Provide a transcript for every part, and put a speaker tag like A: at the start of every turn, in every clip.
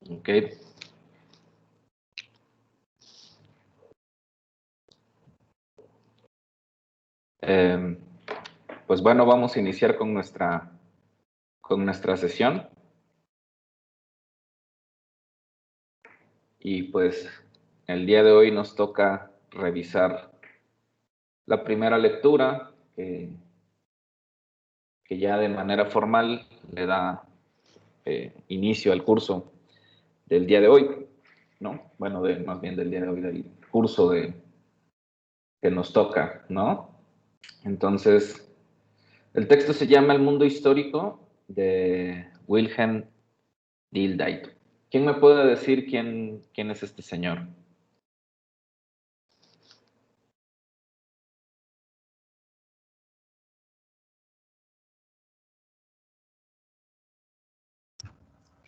A: Ok. Eh, pues bueno, vamos a iniciar con nuestra sesión. Y pues el día de hoy nos toca revisar la primera lectura que ya de manera formal le da inicio al curso del día de hoy, ¿no? Bueno, más bien del día de hoy, del curso que nos toca, ¿no? Entonces, el texto se llama El mundo histórico de Wilhelm Dilthey. ¿Quién me puede decir quién es este señor?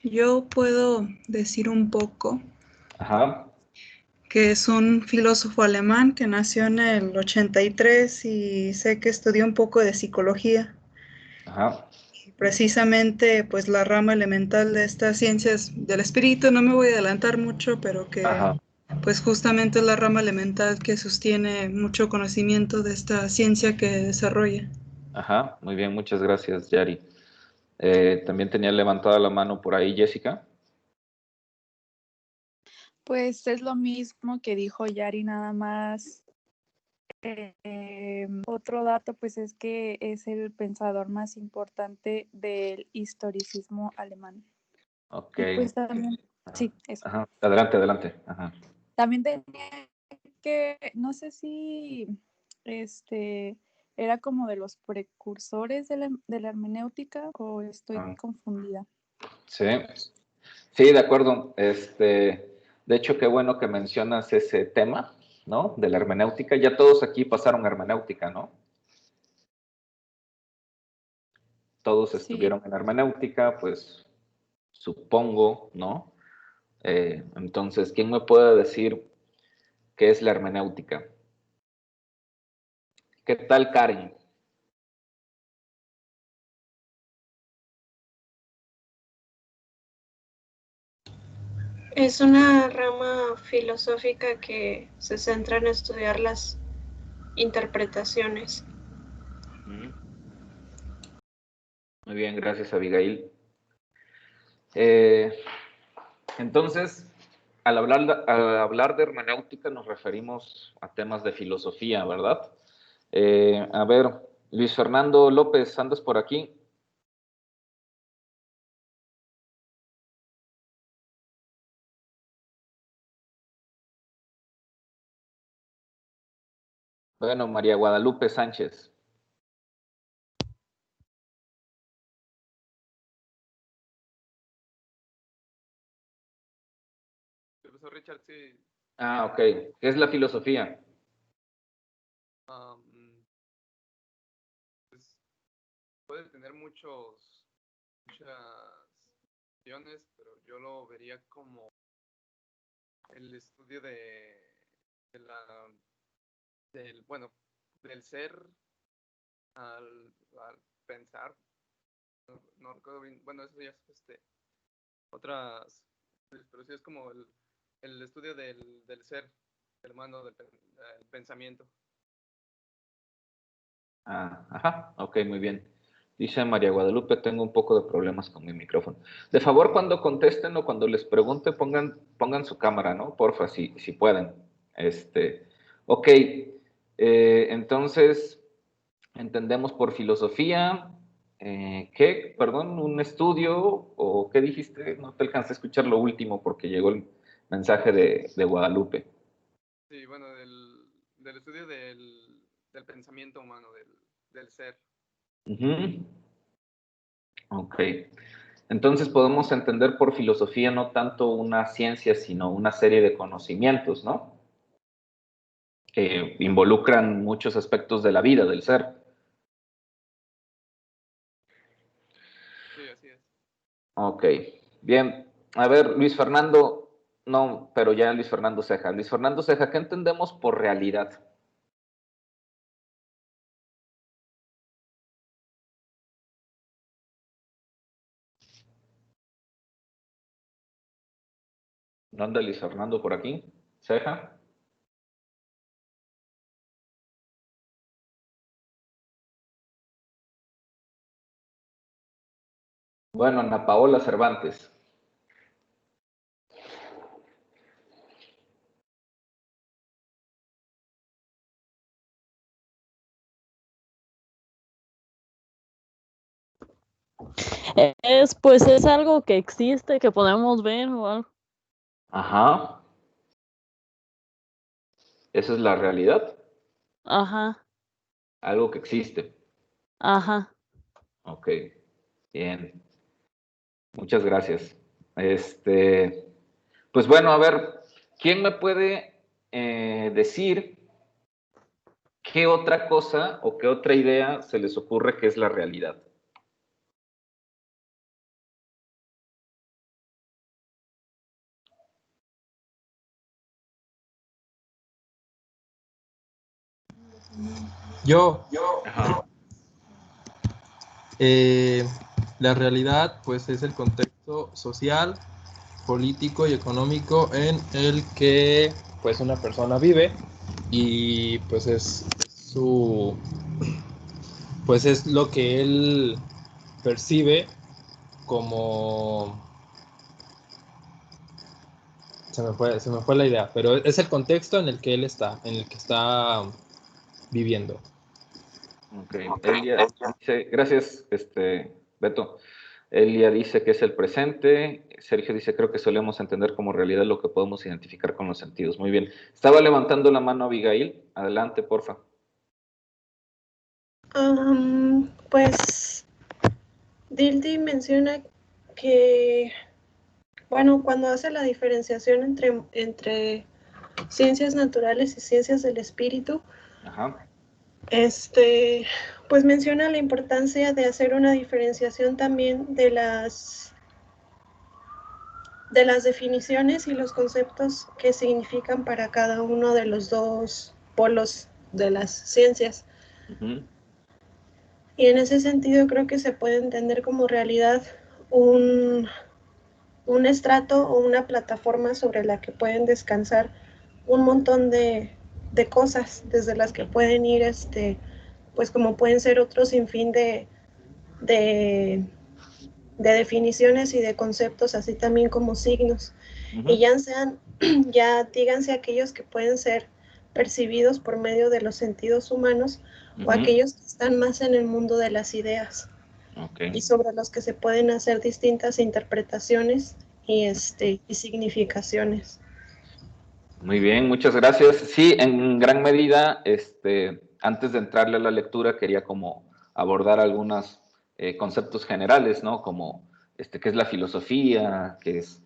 B: Yo puedo decir un poco
A: Ajá.
B: que es un filósofo alemán que nació en el 83 y sé que estudió un poco de psicología.
A: Ajá.
B: Y precisamente, pues la rama elemental de estas ciencias del espíritu, no me voy a adelantar mucho, pero que
A: Ajá.
B: pues justamente es la rama elemental que sostiene mucho conocimiento de esta ciencia que desarrolla.
A: Ajá, muy bien, muchas gracias, Yari. También tenía levantada la mano por ahí Jessica.
C: Pues es lo mismo que dijo Yari, nada más. Otro dato, pues es que es el pensador más importante del historicismo alemán.
A: Ok.
C: Y pues también, sí, eso.
A: Ajá, adelante, adelante. Ajá.
C: También tenía que, no sé si era como de los precursores de la hermenéutica o estoy confundida.
A: Sí, sí, de acuerdo. De hecho, qué bueno que mencionas ese tema, ¿no? De la hermenéutica. Ya todos aquí pasaron hermenéutica, ¿no? Todos
C: Sí,
A: estuvieron en hermenéutica, pues supongo, ¿no? Entonces, ¿quién me puede decir qué es la hermenéutica? ¿Qué tal, Karen?
D: Es una rama filosófica que se centra en estudiar las interpretaciones.
A: Muy bien, gracias, Abigail. Entonces, al hablar de hermenéutica nos referimos a temas de filosofía, ¿verdad? A ver, Luis Fernando López, ¿andas por aquí? Bueno, María Guadalupe Sánchez.
E: Profesor Richard, sí.
A: Ah, ok. ¿Qué es la filosofía?
E: Pues puede tener muchas opciones, pero yo lo vería como el estudio de la, bueno, del ser al pensar. No recuerdo bien, bueno, eso ya es otras, pero sí es como el estudio del ser, hermano, del pensamiento.
A: Ah, ajá, ok, muy bien. Dice María Guadalupe, tengo un poco de problemas con mi micrófono. De favor, cuando contesten o cuando les pregunte, pongan su cámara, ¿no? Porfa, si pueden. Ok, entonces, entendemos por filosofía, ¿qué? Perdón, un estudio, o ¿qué dijiste? No te alcancé a escuchar lo último porque llegó el mensaje de Guadalupe.
E: Sí, bueno, del estudio del pensamiento humano, del ser.
A: Ujú. Ok. Entonces podemos entender por filosofía no tanto una ciencia, sino una serie de conocimientos, ¿no? Que involucran muchos aspectos de la vida, del ser.
E: Sí, así es.
A: Ok, bien. A ver, Luis Fernando, no, pero ya Luis Fernando Ceja. Luis Fernando Ceja, ¿qué entendemos por realidad? ¿No anda Luis Fernando por aquí? ¿Ceja? Bueno, Ana Paola Cervantes.
F: Pues es algo que existe, que podemos ver o algo.
A: Ajá. Esa es la realidad.
F: Ajá,
A: Algo que existe.
F: ajá.
A: Ok. Bien. Muchas gracias. Pues bueno, a ver, ¿quién me puede decir qué otra cosa o qué otra idea se les ocurre que es la realidad?
G: Yo,
A: Ajá.
G: la realidad pues es el contexto social, político y económico en el que pues una persona vive y pues es su pues es lo que él percibe como se me fue la idea, pero es el contexto en el que él está, en el que está viviendo.
A: Ok. Elia dice, gracias, Beto. Elia dice que es el presente. Sergio dice, creo que solemos entender como realidad lo que podemos identificar con los sentidos. Muy bien. Estaba levantando la mano Abigail. Adelante, porfa.
D: Pues Dildy menciona que, bueno, cuando hace la diferenciación entre ciencias naturales y ciencias del espíritu,
A: Ajá.
D: pues menciona la importancia de hacer una diferenciación también de las definiciones y los conceptos que significan para cada uno de los dos polos de las ciencias.
A: Uh-huh.
D: Y en ese sentido creo que se puede entender como realidad un estrato o una plataforma sobre la que pueden descansar un montón de cosas, desde las que pueden ir, pues como pueden ser otro sinfín de definiciones y de conceptos, así también como signos.
A: Uh-huh.
D: Y ya díganse aquellos que pueden ser percibidos por medio de los sentidos humanos,
A: Uh-huh.
D: o aquellos que están más en el mundo de las ideas.
A: Okay.
D: Y sobre los que se pueden hacer distintas interpretaciones y significaciones.
A: Muy bien, muchas gracias. Sí, en gran medida, antes de entrarle a la lectura, quería como abordar algunos conceptos generales, ¿no? Como qué es la filosofía, qué es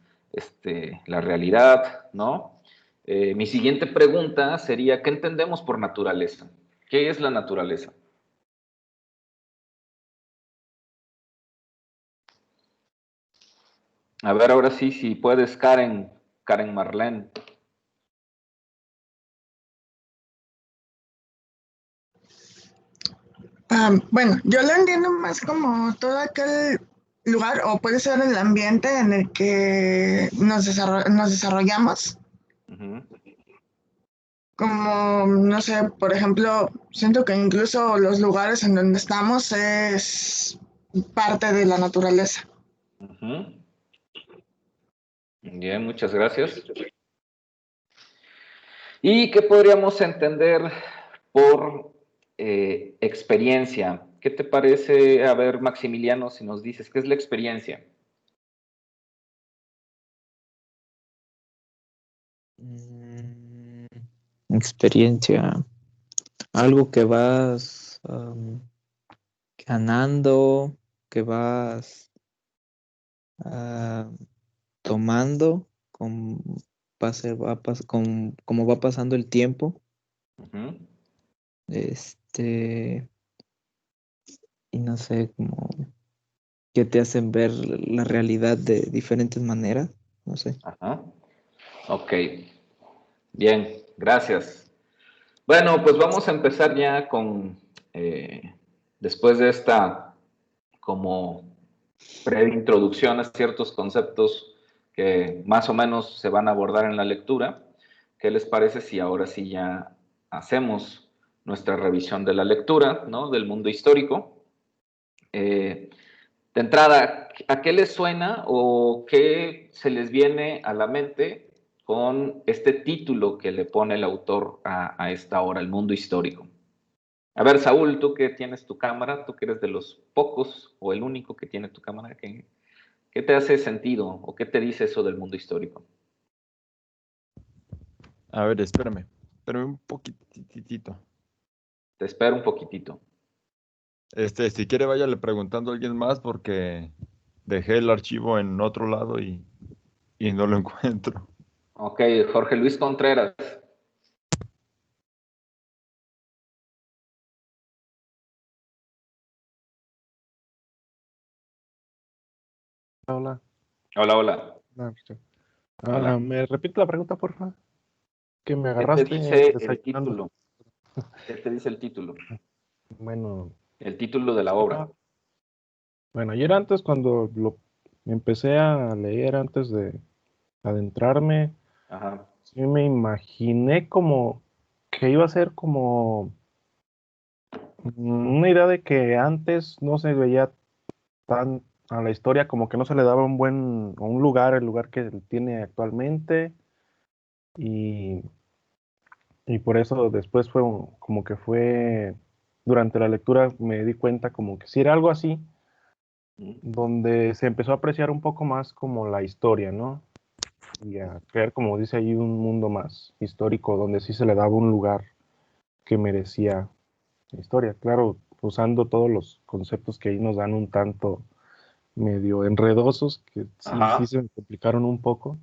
A: la realidad, ¿no? Mi siguiente pregunta sería, ¿qué entendemos por naturaleza? ¿Qué es la naturaleza? A ver, ahora sí, si puedes, Karen Marlene.
H: Bueno, yo lo entiendo más como todo aquel lugar, o puede ser el ambiente en el que nos desarrollamos.
A: Uh-huh.
H: Como, no sé, por ejemplo, siento que incluso los lugares en donde estamos es parte de la naturaleza.
A: Uh-huh. Bien, muchas gracias. ¿Y qué podríamos entender por experiencia? ¿Qué te parece, a ver, Maximiliano, si nos dices qué es la experiencia?
I: Experiencia, algo que vas ganando, que vas tomando con, como va pasando el tiempo.
A: Uh-huh.
I: Y no sé, como que te hacen ver la realidad de diferentes maneras, no sé.
A: Ajá. Ok. Bien, gracias. Bueno, pues vamos a empezar ya con, después de esta como breve introducción a ciertos conceptos que más o menos se van a abordar en la lectura. ¿Qué les parece si ahora sí ya hacemos nuestra revisión de la lectura, ¿no? Del mundo histórico? De entrada, ¿a qué les suena o qué se les viene a la mente con este título que le pone el autor a esta obra, el mundo histórico? A ver, Saúl, tú que tienes tu cámara, tú que eres de los pocos o el único que tiene tu cámara, ¿qué te hace sentido o qué te dice eso del mundo histórico?
J: A ver, espérame un poquitito.
A: Te espero un poquitito.
J: Si quiere, váyale preguntando a alguien más porque dejé el archivo en otro lado y no lo encuentro.
A: Ok, Jorge Luis Contreras.
K: Hola.
A: Hola. Hola.
K: ¿Me repite la pregunta, por favor? Que me
A: ¿Qué te
K: agarraste
A: dice el
K: desayunando.
A: título? ¿Qué te dice el título?
K: Bueno,
A: El título de la obra.
K: bueno, ayer antes cuando empecé a leer antes de adentrarme,
A: Ajá.
K: sí me imaginé como que iba a ser como una idea de que antes no se veía tan a la historia, como que no se le daba un lugar, el lugar que tiene actualmente, y por eso después como que fue, durante la lectura me di cuenta como que si era algo así, donde se empezó a apreciar un poco más como la historia, ¿no? Y a crear, como dice ahí, un mundo más histórico, donde sí se le daba un lugar que merecía la historia. Claro, usando todos los conceptos que ahí nos dan un tanto medio enredosos, que sí se me complicaron un poco.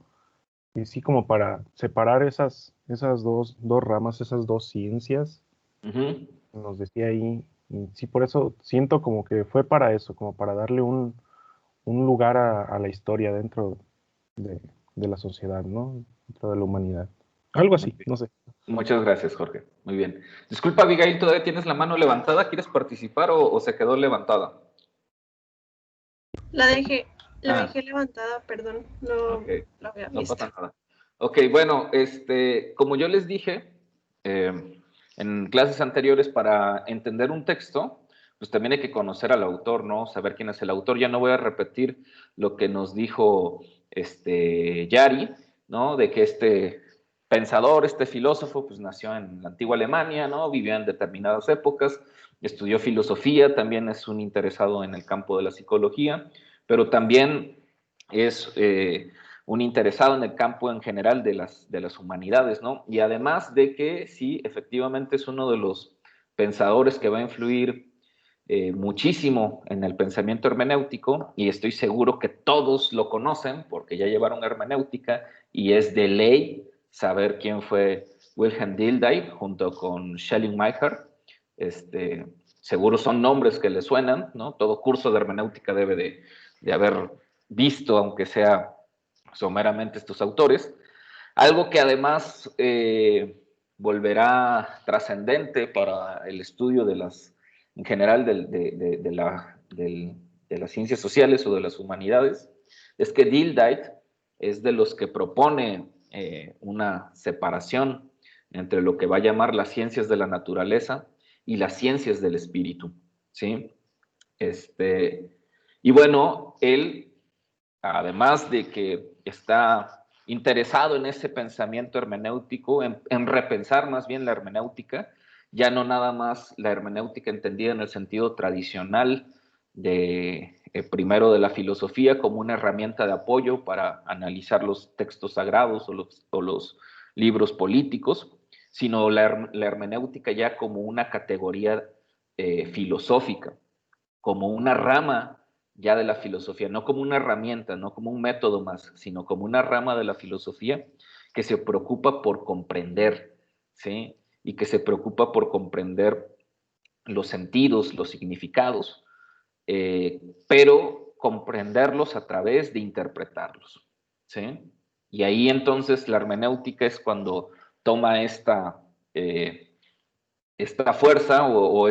K: Y sí, como para separar esas dos ramas, esas dos ciencias, nos decía ahí. Y sí, por eso siento como que fue para eso, como para darle un lugar a la historia dentro de la sociedad, ¿no? Dentro de la humanidad. Algo así, no sé.
A: Muchas gracias, Jorge. Muy bien. Disculpa, Abigail, ¿todavía tienes la mano levantada? ¿Quieres participar o se quedó levantada?
D: La dejé levantada, perdón, no la había
A: No
D: visto.
A: pasa nada. Ok, bueno, como yo les dije en clases anteriores, para entender un texto, pues también hay que conocer al autor, ¿no? Saber quién es el autor. Ya no voy a repetir lo que nos dijo Yari, ¿no? De que este pensador, este filósofo, pues nació en la antigua Alemania, ¿no? Vivió en determinadas épocas, estudió filosofía, también es un interesado en el campo de la psicología, pero también es un interesado en el campo en general de las humanidades, ¿no? Y además de que sí, efectivamente es uno de los pensadores que va a influir muchísimo en el pensamiento hermenéutico, y estoy seguro que todos lo conocen porque ya llevaron hermenéutica y es de ley saber quién fue Wilhelm Dilthey junto con Schelling-Mayer. Seguro son nombres que le suenan, ¿no? Todo curso de hermenéutica debe de haber visto, aunque sea someramente, estos autores. Algo que además volverá trascendente para el estudio en general de las ciencias sociales o de las humanidades, es que Dilthey es de los que propone una separación entre lo que va a llamar las ciencias de la naturaleza y las ciencias del espíritu, ¿sí? Y bueno, él, además de que está interesado en ese pensamiento hermenéutico, en repensar más bien la hermenéutica, ya no nada más la hermenéutica entendida en el sentido tradicional primero de la filosofía como una herramienta de apoyo para analizar los textos sagrados o los libros políticos, sino la hermenéutica ya como una categoría filosófica, como una rama ya de la filosofía, no como una herramienta, no como un método más, sino como una rama de la filosofía que se preocupa por comprender, ¿sí? Y que se preocupa por comprender los sentidos, los significados, pero comprenderlos a través de interpretarlos, ¿sí? Y ahí entonces la hermenéutica es cuando toma esta fuerza o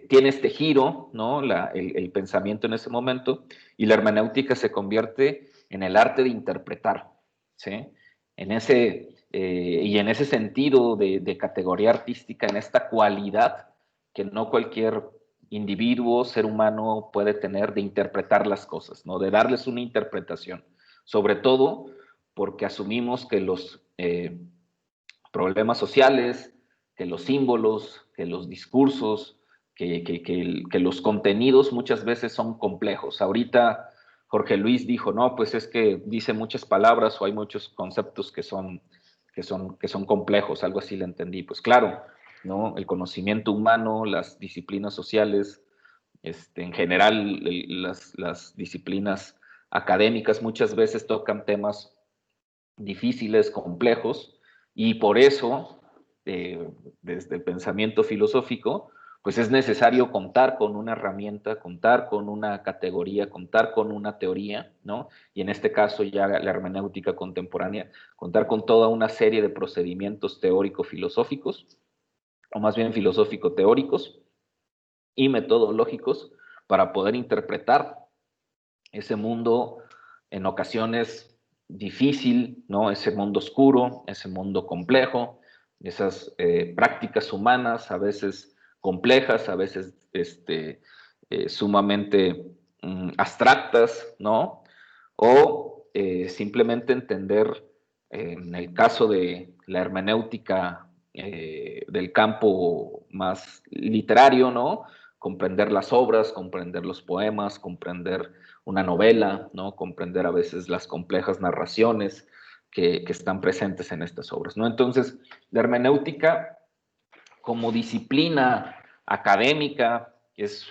A: tiene este giro, ¿no? El pensamiento en ese momento, y la hermenéutica se convierte en el arte de interpretar, ¿sí? En ese, y en ese sentido de categoría artística, en esta cualidad que no cualquier individuo, ser humano puede tener de interpretar las cosas, ¿no? De darles una interpretación, sobre todo porque asumimos que los problemas sociales, que los símbolos, que los discursos, que los contenidos muchas veces son complejos. Ahorita Jorge Luis dijo, no, pues es que dice muchas palabras o hay muchos conceptos que son complejos, algo así le entendí. Pues claro, ¿no? El conocimiento humano, las disciplinas sociales, en general las disciplinas académicas muchas veces tocan temas difíciles, complejos, y por eso, desde el pensamiento filosófico, pues es necesario contar con una herramienta, contar con una categoría, contar con una teoría, ¿no? Y en este caso ya la hermenéutica contemporánea, contar con toda una serie de procedimientos teórico-filosóficos, o más bien filosófico-teóricos y metodológicos para poder interpretar ese mundo en ocasiones difícil, ¿no? Ese mundo oscuro, ese mundo complejo, esas prácticas humanas a veces complejas, a veces sumamente abstractas, ¿no? O simplemente entender, en el caso de la hermenéutica del campo más literario, ¿no? Comprender las obras, comprender los poemas, comprender una novela, ¿no? Comprender a veces las complejas narraciones que están presentes en estas obras, ¿no? Entonces, la hermenéutica como disciplina académica es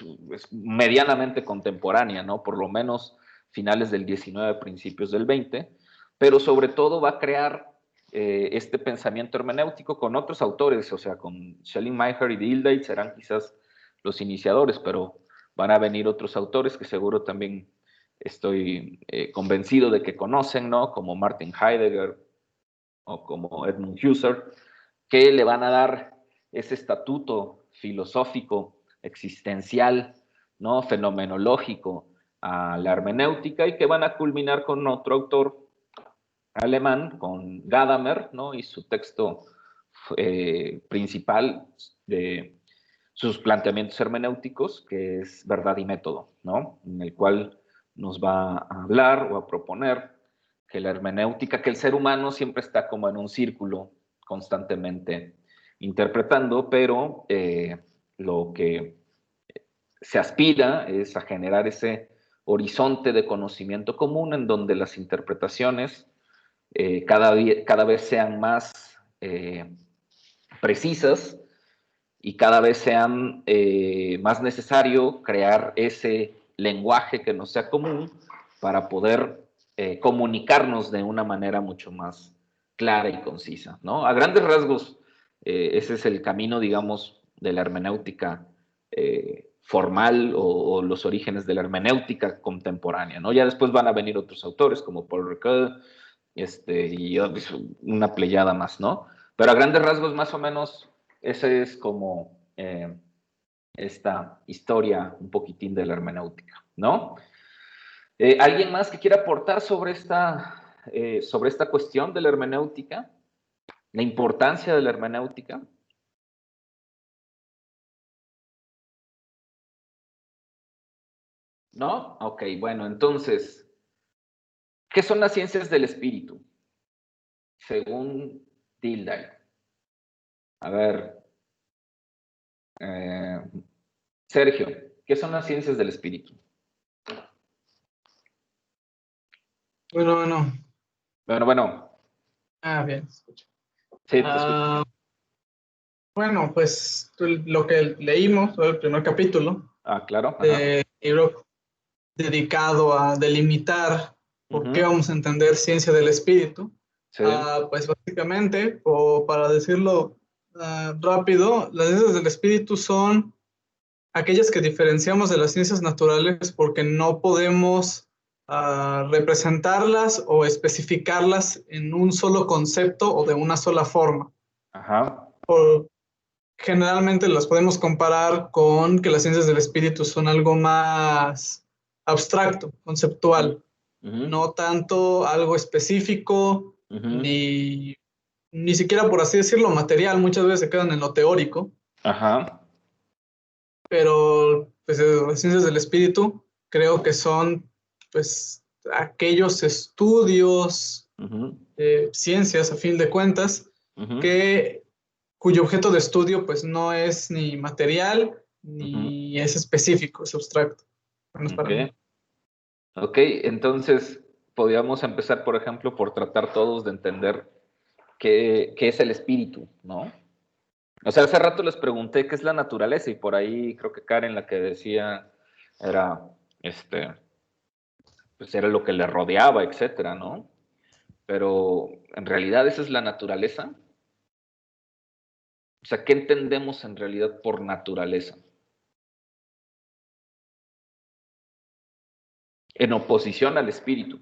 A: medianamente contemporánea, ¿no? Por lo menos finales del 19, principios del 20, pero sobre todo va a crear este pensamiento hermenéutico con otros autores, o sea, con Schelling-Mayer y Dilthey serán quizás los iniciadores, pero van a venir otros autores que seguro también estoy convencido de que conocen, ¿no? Como Martin Heidegger o como Edmund Husserl, que le van a dar ese estatuto filosófico, existencial, ¿no? Fenomenológico a la hermenéutica y que van a culminar con otro autor alemán, con Gadamer, ¿no? Y su texto principal de sus planteamientos hermenéuticos, que es Verdad y Método, ¿no? En el cual nos va a hablar o a proponer que la hermenéutica, que el ser humano siempre está como en un círculo constantemente interpretando, pero lo que se aspira es a generar ese horizonte de conocimiento común en donde las interpretaciones cada vez sean más precisas y cada vez sean más necesario crear ese lenguaje que nos sea común para poder comunicarnos de una manera mucho más clara y concisa, ¿no? A grandes rasgos, ese es el camino, digamos, de la hermenéutica formal o los orígenes de la hermenéutica contemporánea, ¿no? Ya después van a venir otros autores como Paul Ricoeur y una pleyada más, ¿no? Pero a grandes rasgos, más o menos, esa es como esta historia un poquitín de la hermenéutica, ¿no? ¿Alguien más que quiera aportar sobre esta cuestión de la hermenéutica? La importancia de la hermenéutica. ¿No? Ok, bueno, entonces, ¿qué son las ciencias del espíritu? Según Dilthey. A ver, Sergio, ¿qué son las ciencias del espíritu?
L: Bueno.
A: Ah,
L: bien.
A: Sí, te escucho.
L: Bueno, pues lo que leímos, el primer capítulo,
A: claro.
L: libro dedicado a delimitar por qué vamos a entender ciencia del espíritu. Sí. Pues básicamente, o para decirlo rápido, las ciencias del espíritu son aquellas que diferenciamos de las ciencias naturales porque no podemos representarlas o especificarlas en un solo concepto o de una sola forma.
A: Ajá.
L: Generalmente las podemos comparar con que las ciencias del espíritu son algo más abstracto, conceptual. no tanto algo específico, ni siquiera, por así decirlo, material. Muchas veces se quedan en lo teórico.
A: Ajá.
L: Pero pues las ciencias del espíritu creo que son pues aquellos estudios, ciencias a fin de cuentas, cuyo objeto de estudio pues no es ni material ni es específico, es abstracto.
A: Ok, entonces podríamos empezar, por ejemplo, por tratar todos de entender qué es el espíritu, ¿no? O sea, hace rato les pregunté qué es la naturaleza y por ahí creo que Karen la que decía era, pues era lo que le rodeaba, etcétera, ¿no? Pero en realidad esa es la naturaleza. O sea, ¿qué entendemos en realidad por naturaleza? En oposición al espíritu.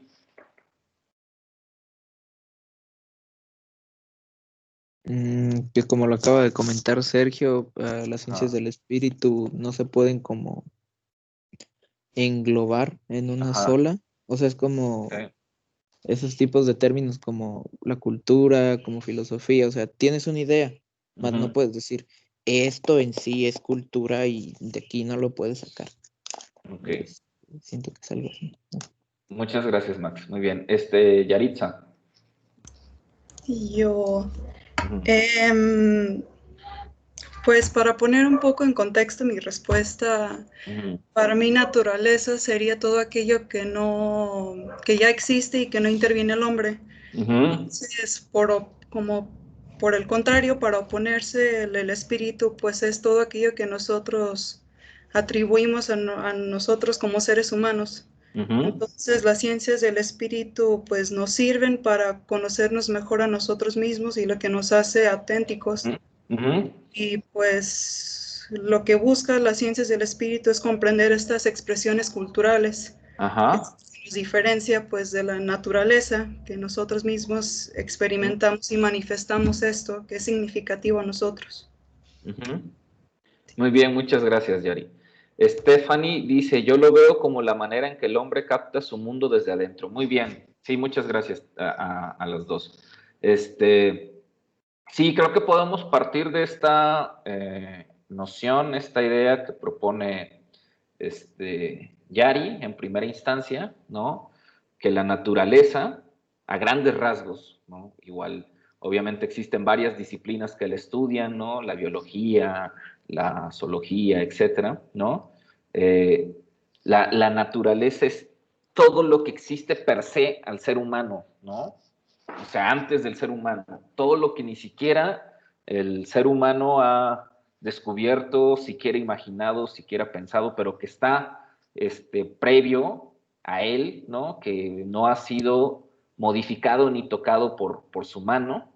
I: Que como lo acaba de comentar Sergio, las ciencias del espíritu no se pueden como englobar en una sola. O sea, es como esos tipos de términos como la cultura, como filosofía. O sea, tienes una idea, mas no puedes decir esto en sí es cultura y de aquí no lo puedes sacar.
A: Ok.
I: Siento que es algo así.
A: Muchas gracias, Max. Muy bien. Yaritza.
B: Yo, pues para poner un poco en contexto mi respuesta, para mí naturaleza sería todo aquello que ya existe y que no interviene el hombre. Entonces, por el contrario, para oponerse el espíritu, pues es todo aquello que nosotros atribuimos a nosotros como seres humanos. Entonces, las ciencias del espíritu pues nos sirven para conocernos mejor a nosotros mismos y lo que nos hace auténticos. Y pues lo que busca las ciencias del espíritu es comprender estas expresiones culturales. Que nos diferencia pues de la naturaleza, que nosotros mismos experimentamos y manifestamos esto, que es significativo a nosotros.
A: Muy bien, muchas gracias, Yari. Stephanie dice, yo lo veo como la manera en que el hombre capta su mundo desde adentro. Muy bien, sí, muchas gracias a las dos. Sí, creo que podemos partir de esta noción, esta idea que propone Yari en primera instancia, ¿no? Que la naturaleza, a grandes rasgos, ¿no? Igual, obviamente existen varias disciplinas que la estudian, ¿no? La biología, la zoología, etcétera, ¿no? La naturaleza es todo lo que existe per se al ser humano, ¿no? O sea, antes del ser humano, todo lo que ni siquiera el ser humano ha descubierto, siquiera imaginado, siquiera pensado, pero que está previo a él, ¿no? Que no ha sido modificado ni tocado por su mano,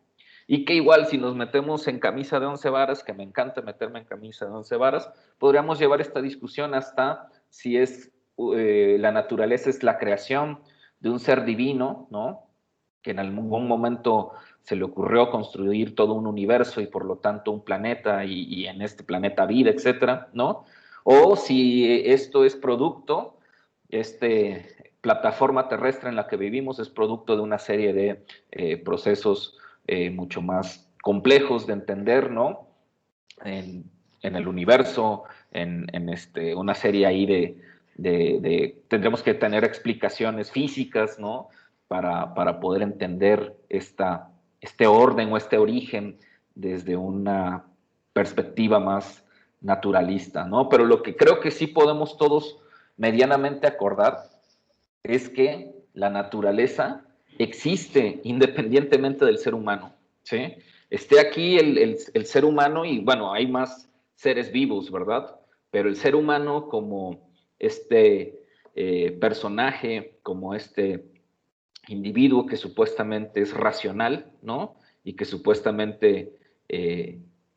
A: y que igual si nos metemos en camisa de 11 varas, que me encanta meterme en camisa de 11 varas, podríamos llevar esta discusión hasta si es la naturaleza es la creación de un ser divino, ¿no? Que en algún momento se le ocurrió construir todo un universo y por lo tanto un planeta y en este planeta vida, etcétera, ¿no? O si esto es producto, plataforma terrestre en la que vivimos es producto de una serie de procesos mucho más complejos de entender, ¿no? En el universo, en una serie ahí tendremos que tener explicaciones físicas, ¿no? Para poder entender este orden o este origen desde una perspectiva más naturalista, ¿no? Pero lo que creo que sí podemos todos medianamente acordar es que la naturaleza existe independientemente del ser humano, ¿sí? Esté aquí el ser humano y, bueno, hay más seres vivos, ¿verdad? Pero el ser humano como personaje, como individuo que supuestamente es racional, ¿no? Y que supuestamente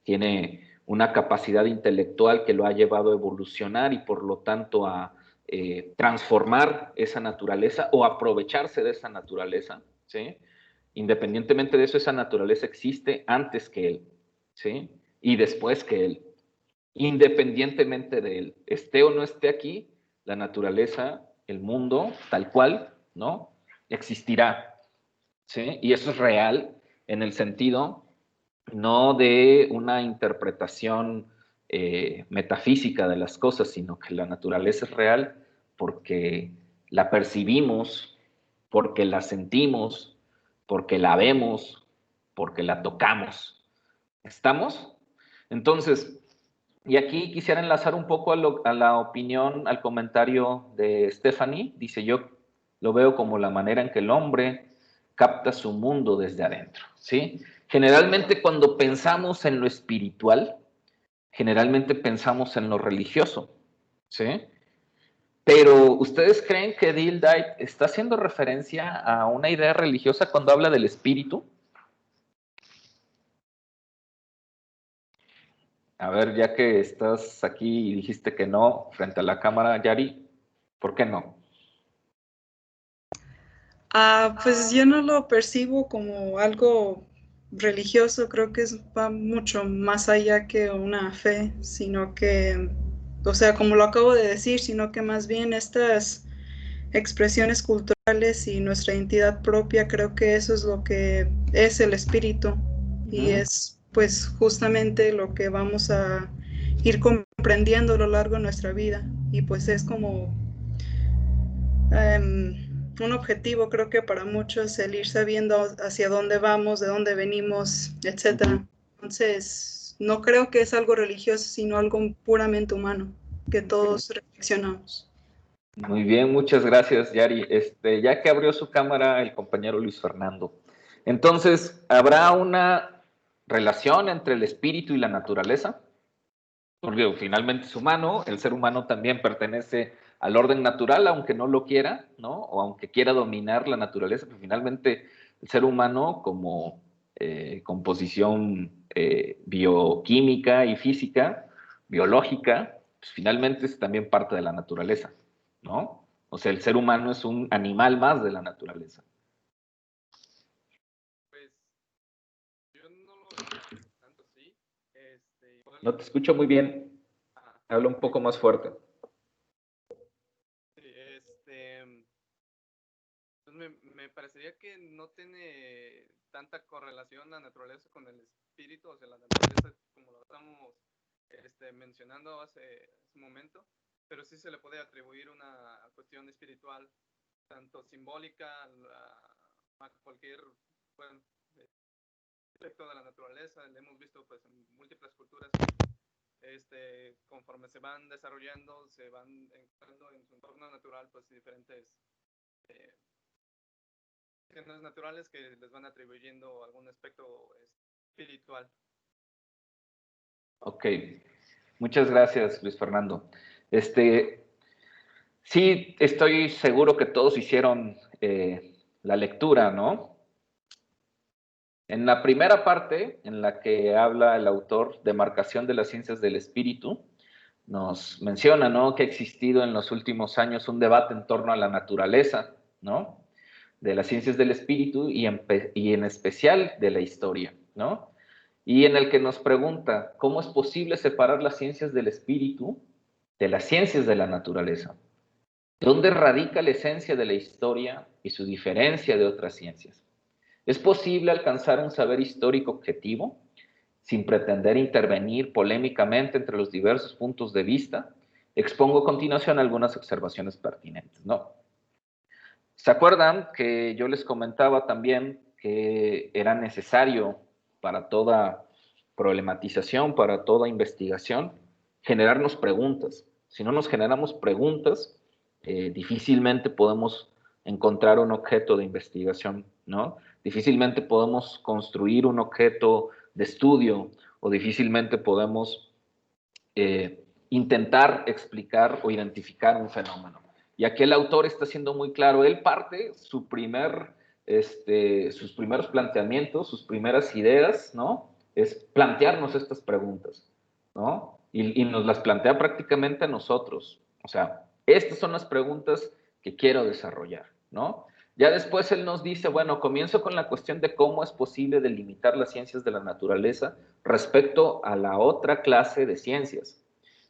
A: tiene una capacidad intelectual que lo ha llevado a evolucionar y por lo tanto a transformar esa naturaleza o aprovecharse de esa naturaleza, ¿sí? Independientemente de eso, esa naturaleza existe antes que él, ¿sí? Y después que él. Independientemente de él, esté o no esté aquí, la naturaleza, el mundo, tal cual, ¿no? Existirá, ¿sí? Y eso es real en el sentido no de una interpretación metafísica de las cosas, sino que la naturaleza es real porque la percibimos, porque la sentimos, porque la vemos, porque la tocamos. ¿Estamos? Entonces, y aquí quisiera enlazar un poco a la opinión, al comentario de Stephanie. Dice, yo lo veo como la manera en que el hombre capta su mundo desde adentro, ¿sí? Generalmente cuando pensamos en lo espiritual, generalmente pensamos en lo religioso, ¿sí? Pero, ¿ustedes creen que Dildite está haciendo referencia a una idea religiosa cuando habla del espíritu? A ver, ya que estás aquí y dijiste que no frente a la cámara, Yari, ¿por qué no?
B: Pues yo no lo percibo como algo religioso, creo que va mucho más allá que una fe, sino que, o sea, como lo acabo de decir, sino que más bien estas expresiones culturales y nuestra identidad propia, creo que eso es lo que es el espíritu y es pues justamente lo que vamos a ir comprendiendo a lo largo de nuestra vida y pues es como un objetivo creo que para muchos el ir sabiendo hacia dónde vamos, de dónde venimos, etcétera. Entonces no creo que es algo religioso, sino algo puramente humano que todos reflexionamos.
A: Muy bien, muchas gracias, Yari. Ya que abrió su cámara el compañero Luis Fernando. Entonces, ¿habrá una relación entre el espíritu y la naturaleza? Porque finalmente es humano, el ser humano también pertenece al orden natural, aunque no lo quiera, ¿no? O aunque quiera dominar la naturaleza, pero finalmente el ser humano como composición bioquímica y física, biológica, pues finalmente es también parte de la naturaleza, ¿no? O sea, el ser humano es un animal más de la naturaleza.
E: Pues yo no lo veo tanto así.
A: No te escucho muy bien. Habla un poco más fuerte.
E: Sí, pues me parecería que no tiene tanta correlación la naturaleza con el espíritu, o sea, la naturaleza como lo estamos mencionando hace un momento, pero sí se le puede atribuir una cuestión espiritual, tanto simbólica a cualquier aspecto de la naturaleza. Le hemos visto pues en múltiples culturas, conforme se van desarrollando, se van encontrando en su entorno natural pues diferentes cuestiones naturales que les van atribuyendo algún aspecto espiritual.
A: Ok, muchas gracias, Luis Fernando. Sí, estoy seguro que todos hicieron la lectura, ¿no? En la primera parte, en la que habla el autor de Marcación de las Ciencias del Espíritu, nos menciona, ¿no?, que ha existido en los últimos años un debate en torno a la naturaleza, ¿no?, de las ciencias del espíritu y en especial de la historia, ¿no? Y en el que nos pregunta, ¿cómo es posible separar las ciencias del espíritu de las ciencias de la naturaleza? ¿Dónde radica la esencia de la historia y su diferencia de otras ciencias? ¿Es posible alcanzar un saber histórico objetivo sin pretender intervenir polémicamente entre los diversos puntos de vista? Expongo a continuación algunas observaciones pertinentes, ¿no? ¿Se acuerdan que yo les comentaba también que era necesario para toda problematización, para toda investigación, generarnos preguntas? Si no nos generamos preguntas, difícilmente podemos encontrar un objeto de investigación, ¿no? Difícilmente podemos construir un objeto de estudio o difícilmente podemos intentar explicar o identificar un fenómeno. Y aquí el autor está siendo muy claro, él parte sus primeros planteamientos, sus primeras ideas, ¿no? Es plantearnos estas preguntas, ¿no? Y nos las plantea prácticamente a nosotros. O sea, estas son las preguntas que quiero desarrollar, ¿no? Ya después él nos dice, bueno, comienzo con la cuestión de cómo es posible delimitar las ciencias de la naturaleza respecto a la otra clase de ciencias.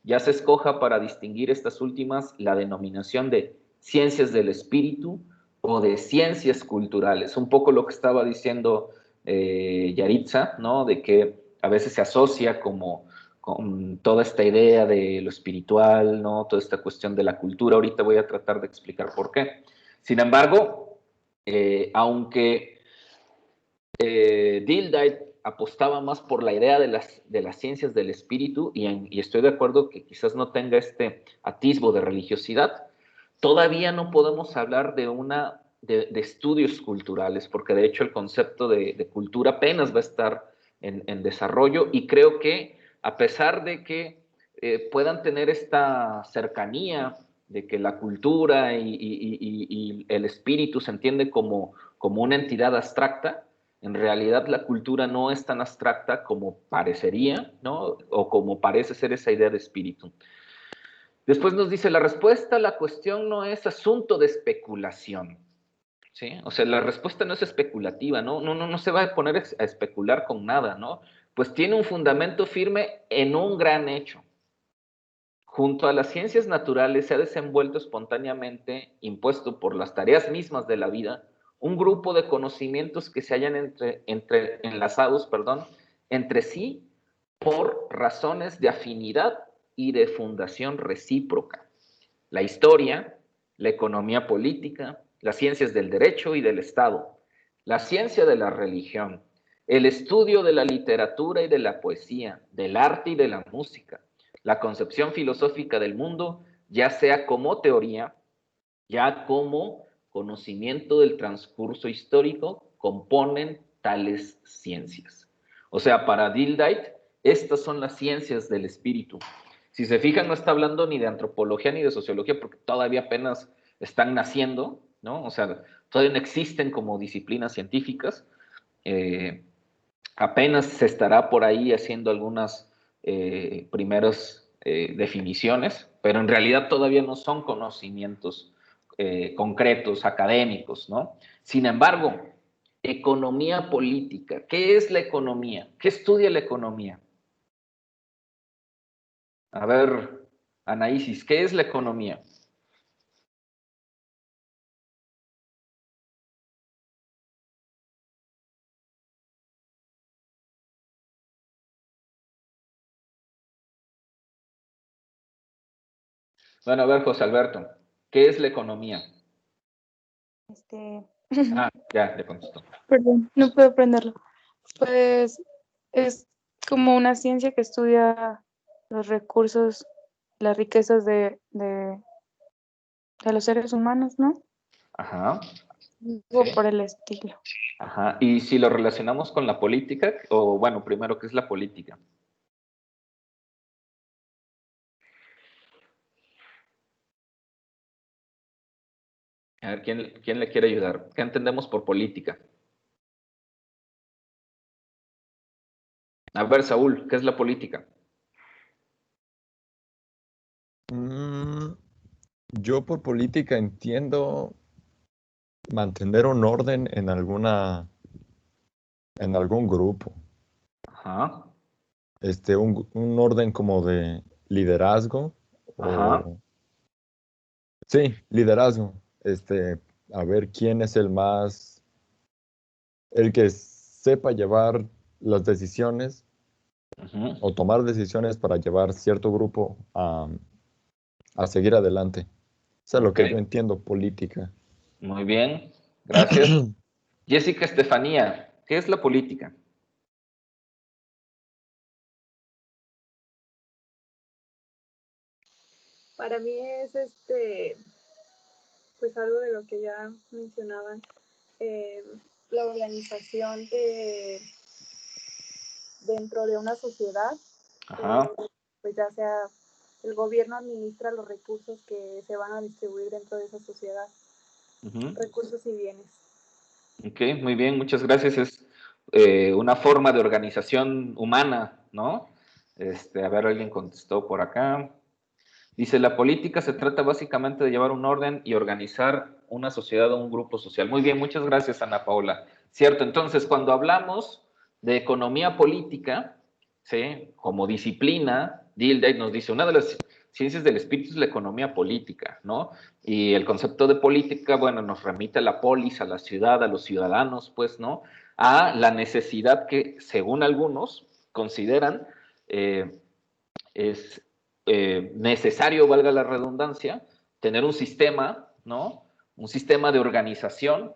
A: Ya se escoja para distinguir estas últimas la denominación de ciencias del espíritu o de ciencias culturales. Un poco lo que estaba diciendo Yaritza, ¿no? De que a veces se asocia como con toda esta idea de lo espiritual, ¿no? Toda esta cuestión de la cultura. Ahorita voy a tratar de explicar por qué. Sin embargo, aunque Dildite apostaba más por la idea de las ciencias del espíritu, y estoy de acuerdo que quizás no tenga este atisbo de religiosidad, todavía no podemos hablar de estudios culturales, porque de hecho el concepto de cultura apenas va a estar en desarrollo, y creo que a pesar de que puedan tener esta cercanía de que la cultura y el espíritu se entiende como una entidad abstracta, en realidad la cultura no es tan abstracta como parecería, ¿no? O como parece ser esa idea de espíritu. Después nos dice, la respuesta a la cuestión no es asunto de especulación, ¿sí? O sea, la respuesta no es especulativa, no se va a poner a especular con nada, ¿no? Pues tiene un fundamento firme en un gran hecho. Junto a las ciencias naturales se ha desenvuelto espontáneamente, impuesto por las tareas mismas de la vida, un grupo de conocimientos que se hallan enlazados entre sí por razones de afinidad y de fundación recíproca. La historia, la economía política, las ciencias del derecho y del Estado, la ciencia de la religión, el estudio de la literatura y de la poesía, del arte y de la música, la concepción filosófica del mundo, ya sea como teoría, ya como conocimiento del transcurso histórico, componen tales ciencias. O sea, para Dildite, estas son las ciencias del espíritu. Si se fijan, no está hablando ni de antropología ni de sociología, porque todavía apenas están naciendo, ¿no? O sea, todavía no existen como disciplinas científicas. Apenas se estará por ahí haciendo algunas primeras definiciones, pero en realidad todavía no son conocimientos concretos, académicos, ¿no? Sin embargo, economía política. ¿Qué es la economía? ¿Qué estudia la economía? A ver, Anaísis, ¿qué es la economía? Bueno, a ver, José Alberto, ¿qué es la economía? Ah, ya contestó.
C: Perdón, no puedo aprenderlo. Pues es como una ciencia que estudia los recursos, las riquezas de los seres humanos, ¿no?
A: Ajá.
C: O
A: Sí.
C: por el estilo.
A: Ajá. Y si lo relacionamos con la política, o bueno, primero, ¿qué es la política? A ver, ¿quién le quiere ayudar? ¿Qué entendemos por política? A ver, Saúl, ¿qué es la política?
J: Yo por política entiendo mantener un orden en algún grupo.
A: Ajá.
J: Un orden como de liderazgo.
A: Ajá.
J: Sí, liderazgo. A ver quién es el que sepa llevar las decisiones o tomar decisiones para llevar cierto grupo a seguir adelante. Eso es lo que yo entiendo, política.
A: Muy bien, gracias. Jessica Estefanía, ¿qué es la política?
M: Para mí es pues algo de lo que ya mencionaban, la organización dentro de una sociedad, pues ya sea el gobierno administra los recursos que se van a distribuir dentro de esa sociedad, recursos y bienes.
A: Ok, muy bien, muchas gracias. Es una forma de organización humana, ¿no? A ver, alguien contestó por acá. Dice, la política se trata básicamente de llevar un orden y organizar una sociedad o un grupo social. Muy bien, muchas gracias, Ana Paula. Cierto, entonces, cuando hablamos de economía política, ¿sí? Como disciplina, Dildite nos dice, una de las ciencias del espíritu es la economía política, ¿no? Y el concepto de política, bueno, nos remite a la polis, a la ciudad, a los ciudadanos, pues, ¿no? A la necesidad que, según algunos, consideran es necesario, valga la redundancia, tener un sistema, ¿no? Un sistema de organización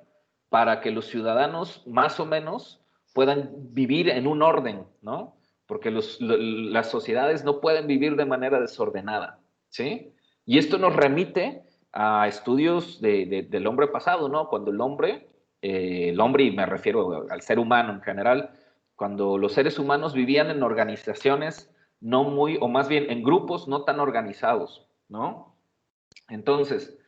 A: para que los ciudadanos, más o menos, puedan vivir en un orden, ¿no? Porque las sociedades no pueden vivir de manera desordenada, ¿sí? Y esto nos remite a estudios del hombre pasado, ¿no? Cuando el hombre, y me refiero al ser humano en general, cuando los seres humanos vivían en organizaciones no muy, o más bien en grupos no tan organizados, ¿no? Entonces,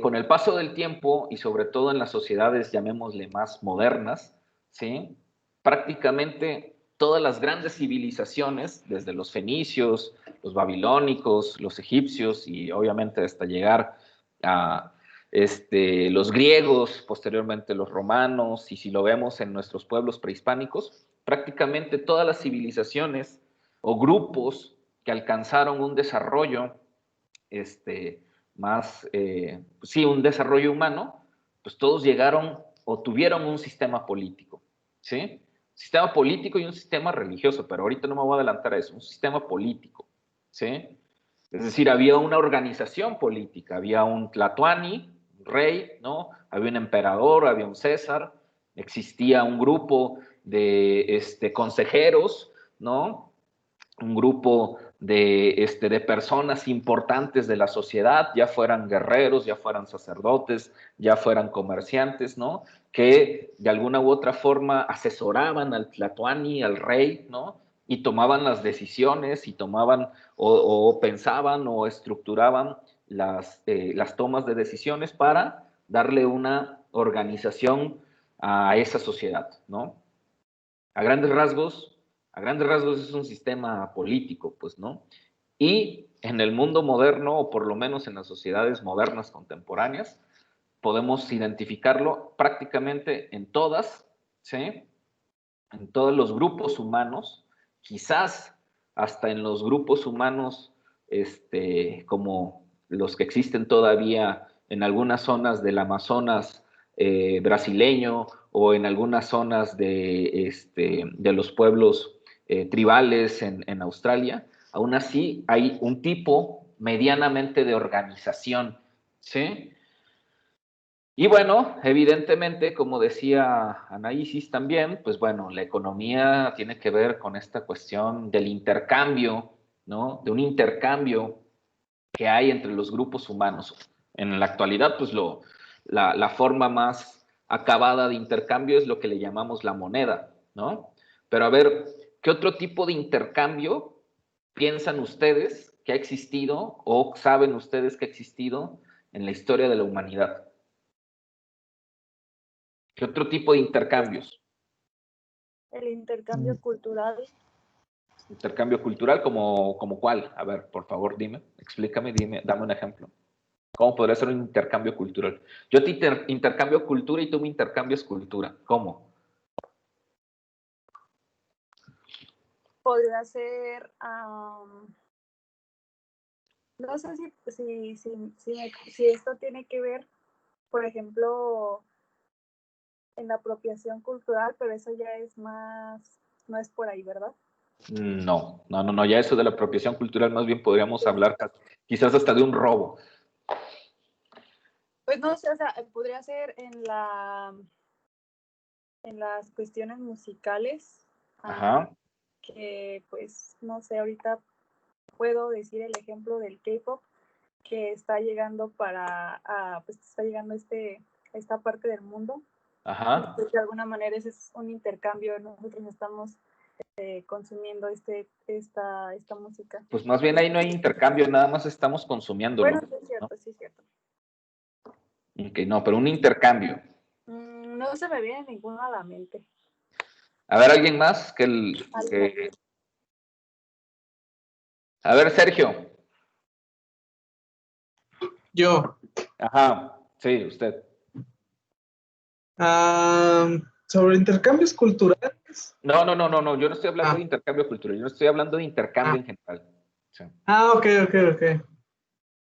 A: con el paso del tiempo y sobre todo en las sociedades, llamémosle más modernas, ¿sí? Prácticamente todas las grandes civilizaciones, desde los fenicios, los babilónicos, los egipcios y obviamente hasta llegar a los griegos, posteriormente los romanos, y si lo vemos en nuestros pueblos prehispánicos, prácticamente todas las civilizaciones o grupos que alcanzaron un desarrollo un desarrollo humano, pues todos llegaron o tuvieron un sistema político, ¿sí? Sistema político y un sistema religioso, pero ahorita no me voy a adelantar a eso, un sistema político, ¿sí? Es decir, había una organización política, había un tlatoani, un rey, ¿no? Había un emperador, había un César, existía un grupo de consejeros, ¿no? Un grupo de personas importantes de la sociedad, ya fueran guerreros, ya fueran sacerdotes, ya fueran comerciantes, ¿no? Que de alguna u otra forma asesoraban al tlatoani, al rey, ¿no? Y tomaban las decisiones y tomaban o pensaban o estructuraban las tomas de decisiones para darle una organización a esa sociedad, ¿no? A grandes rasgos es un sistema político, pues, ¿no? Y en el mundo moderno, o por lo menos en las sociedades modernas contemporáneas, podemos identificarlo prácticamente en todas, ¿sí? En todos los grupos humanos, quizás hasta en los grupos humanos como los que existen todavía en algunas zonas del Amazonas brasileño o en algunas zonas de los pueblos tribales en Australia, aún así hay un tipo medianamente de organización, ¿sí? Y bueno, evidentemente, como decía Anaísis también, pues bueno, la economía tiene que ver con esta cuestión del intercambio, ¿no? De un intercambio que hay entre los grupos humanos. En la actualidad, pues la forma más acabada de intercambio es lo que le llamamos la moneda, ¿no? Pero a ver, ¿qué otro tipo de intercambio piensan ustedes que ha existido o saben ustedes que ha existido en la historia de la humanidad? ¿Qué otro tipo de intercambios?
M: El intercambio cultural.
A: Intercambio cultural, ¿como cuál? A ver, por favor, explícame, dame un ejemplo. ¿Cómo podría ser un intercambio cultural? Yo te intercambio cultura y tú me intercambias cultura. ¿Cómo?
M: Podría ser, no sé si esto tiene que ver, por ejemplo, en la apropiación cultural, pero eso ya es más, no es por ahí, ¿verdad?
A: No, ya eso de la apropiación cultural más bien podríamos hablar quizás hasta de un robo.
M: Pues no sé, o sea, podría ser en las cuestiones musicales.
A: Ajá.
M: Que pues, no sé, ahorita puedo decir el ejemplo del K-pop que está llegando pues está llegando esta parte del mundo.
A: Ajá.
M: Pues, de alguna manera ese es un intercambio, nosotros estamos consumiendo esta música.
A: Pues más bien ahí no hay intercambio, nada más estamos consumiéndolo.
M: Bueno, sí es cierto, ¿no? Sí es cierto.
A: Ok, no, pero un intercambio.
M: No se me viene ninguno a la mente.
A: A ver, ¿alguien más? A ver, Sergio.
L: Yo.
A: Ajá, sí, usted.
L: Sobre intercambios culturales.
A: No, yo no estoy hablando de intercambio cultural, yo no estoy hablando de intercambio en general. Sí.
L: Ok.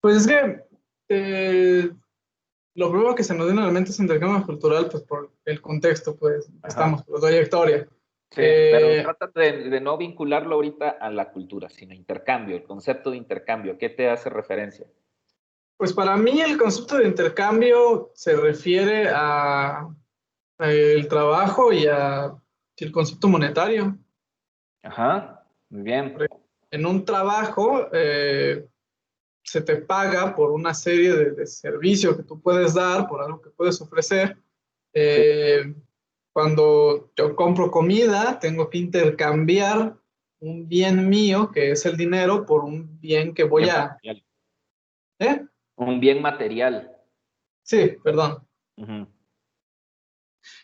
L: Pues es que lo primero que se nos viene a la mente es intercambio cultural, pues por el contexto, pues, estamos, por la trayectoria.
A: Sí, pero trata de no vincularlo ahorita a la cultura, sino intercambio, el concepto de intercambio. ¿Qué te hace referencia?
L: Pues para mí el concepto de intercambio se refiere a el trabajo y a el concepto monetario.
A: Ajá, muy bien.
L: En un trabajo se te paga por una serie de servicios que tú puedes dar, por algo que puedes ofrecer. Cuando yo compro comida, tengo que intercambiar un bien mío, que es el dinero, por un bien que voy a...
A: Un bien material.
L: Sí, perdón.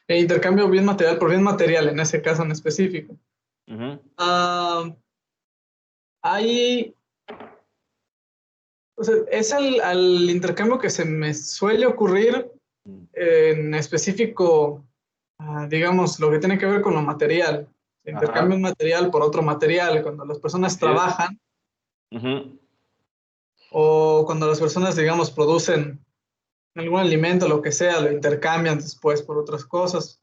L: Intercambio bien material por bien material, en ese caso en específico. Hay... O sea, es al intercambio que se me suele ocurrir en específico, digamos, lo que tiene que ver con lo material. Se intercambia un material por otro material, cuando las personas trabajan o cuando las personas, digamos, producen algún alimento, lo que sea, lo intercambian después por otras cosas.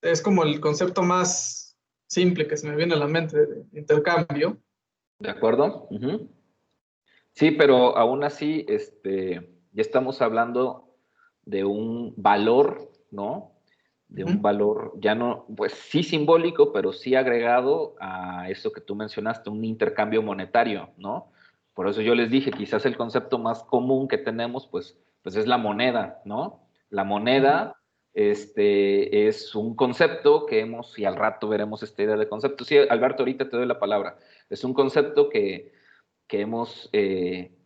L: Es como el concepto más simple que se me viene a la mente de intercambio.
A: ¿De acuerdo? Sí, pero aún así, ya estamos hablando de un valor, ¿no? De un valor ya no, pues sí simbólico, pero sí agregado a eso que tú mencionaste, un intercambio monetario, ¿no? Por eso yo les dije, quizás el concepto más común que tenemos, pues es la moneda, ¿no? La moneda, es un concepto que hemos, y al rato veremos esta idea de concepto. Sí, Alberto, ahorita te doy la palabra. Es un concepto que hemos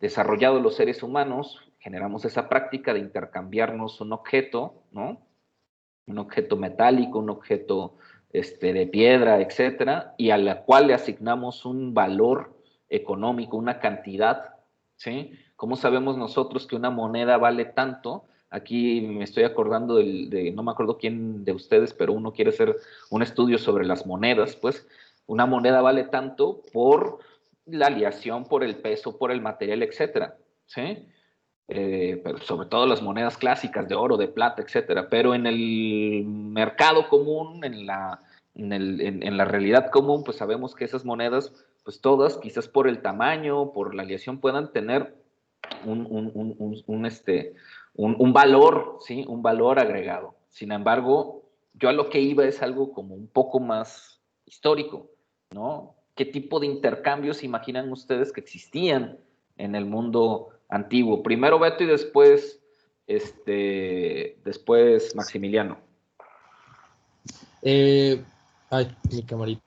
A: desarrollado los seres humanos, generamos esa práctica de intercambiarnos un objeto, ¿no? Un objeto metálico, un objeto de piedra, etcétera, y a la cual le asignamos un valor económico, una cantidad, ¿sí? ¿Cómo sabemos nosotros que una moneda vale tanto? Aquí me estoy acordando no me acuerdo quién de ustedes, pero uno quiere hacer un estudio sobre las monedas, pues una moneda vale tanto por la aleación, por el peso, por el material, etcétera, ¿sí? Pero sobre todo las monedas clásicas de oro, de plata, etcétera. Pero en el mercado común, en la realidad común, pues sabemos que esas monedas, pues todas, quizás por el tamaño, por la aleación, puedan tener un valor, ¿sí? Un valor agregado. Sin embargo, yo a lo que iba es algo como un poco más histórico, ¿no? ¿Qué tipo de intercambios imaginan ustedes que existían en el mundo antiguo? Primero Beto y después Maximiliano.
G: Mi camarita.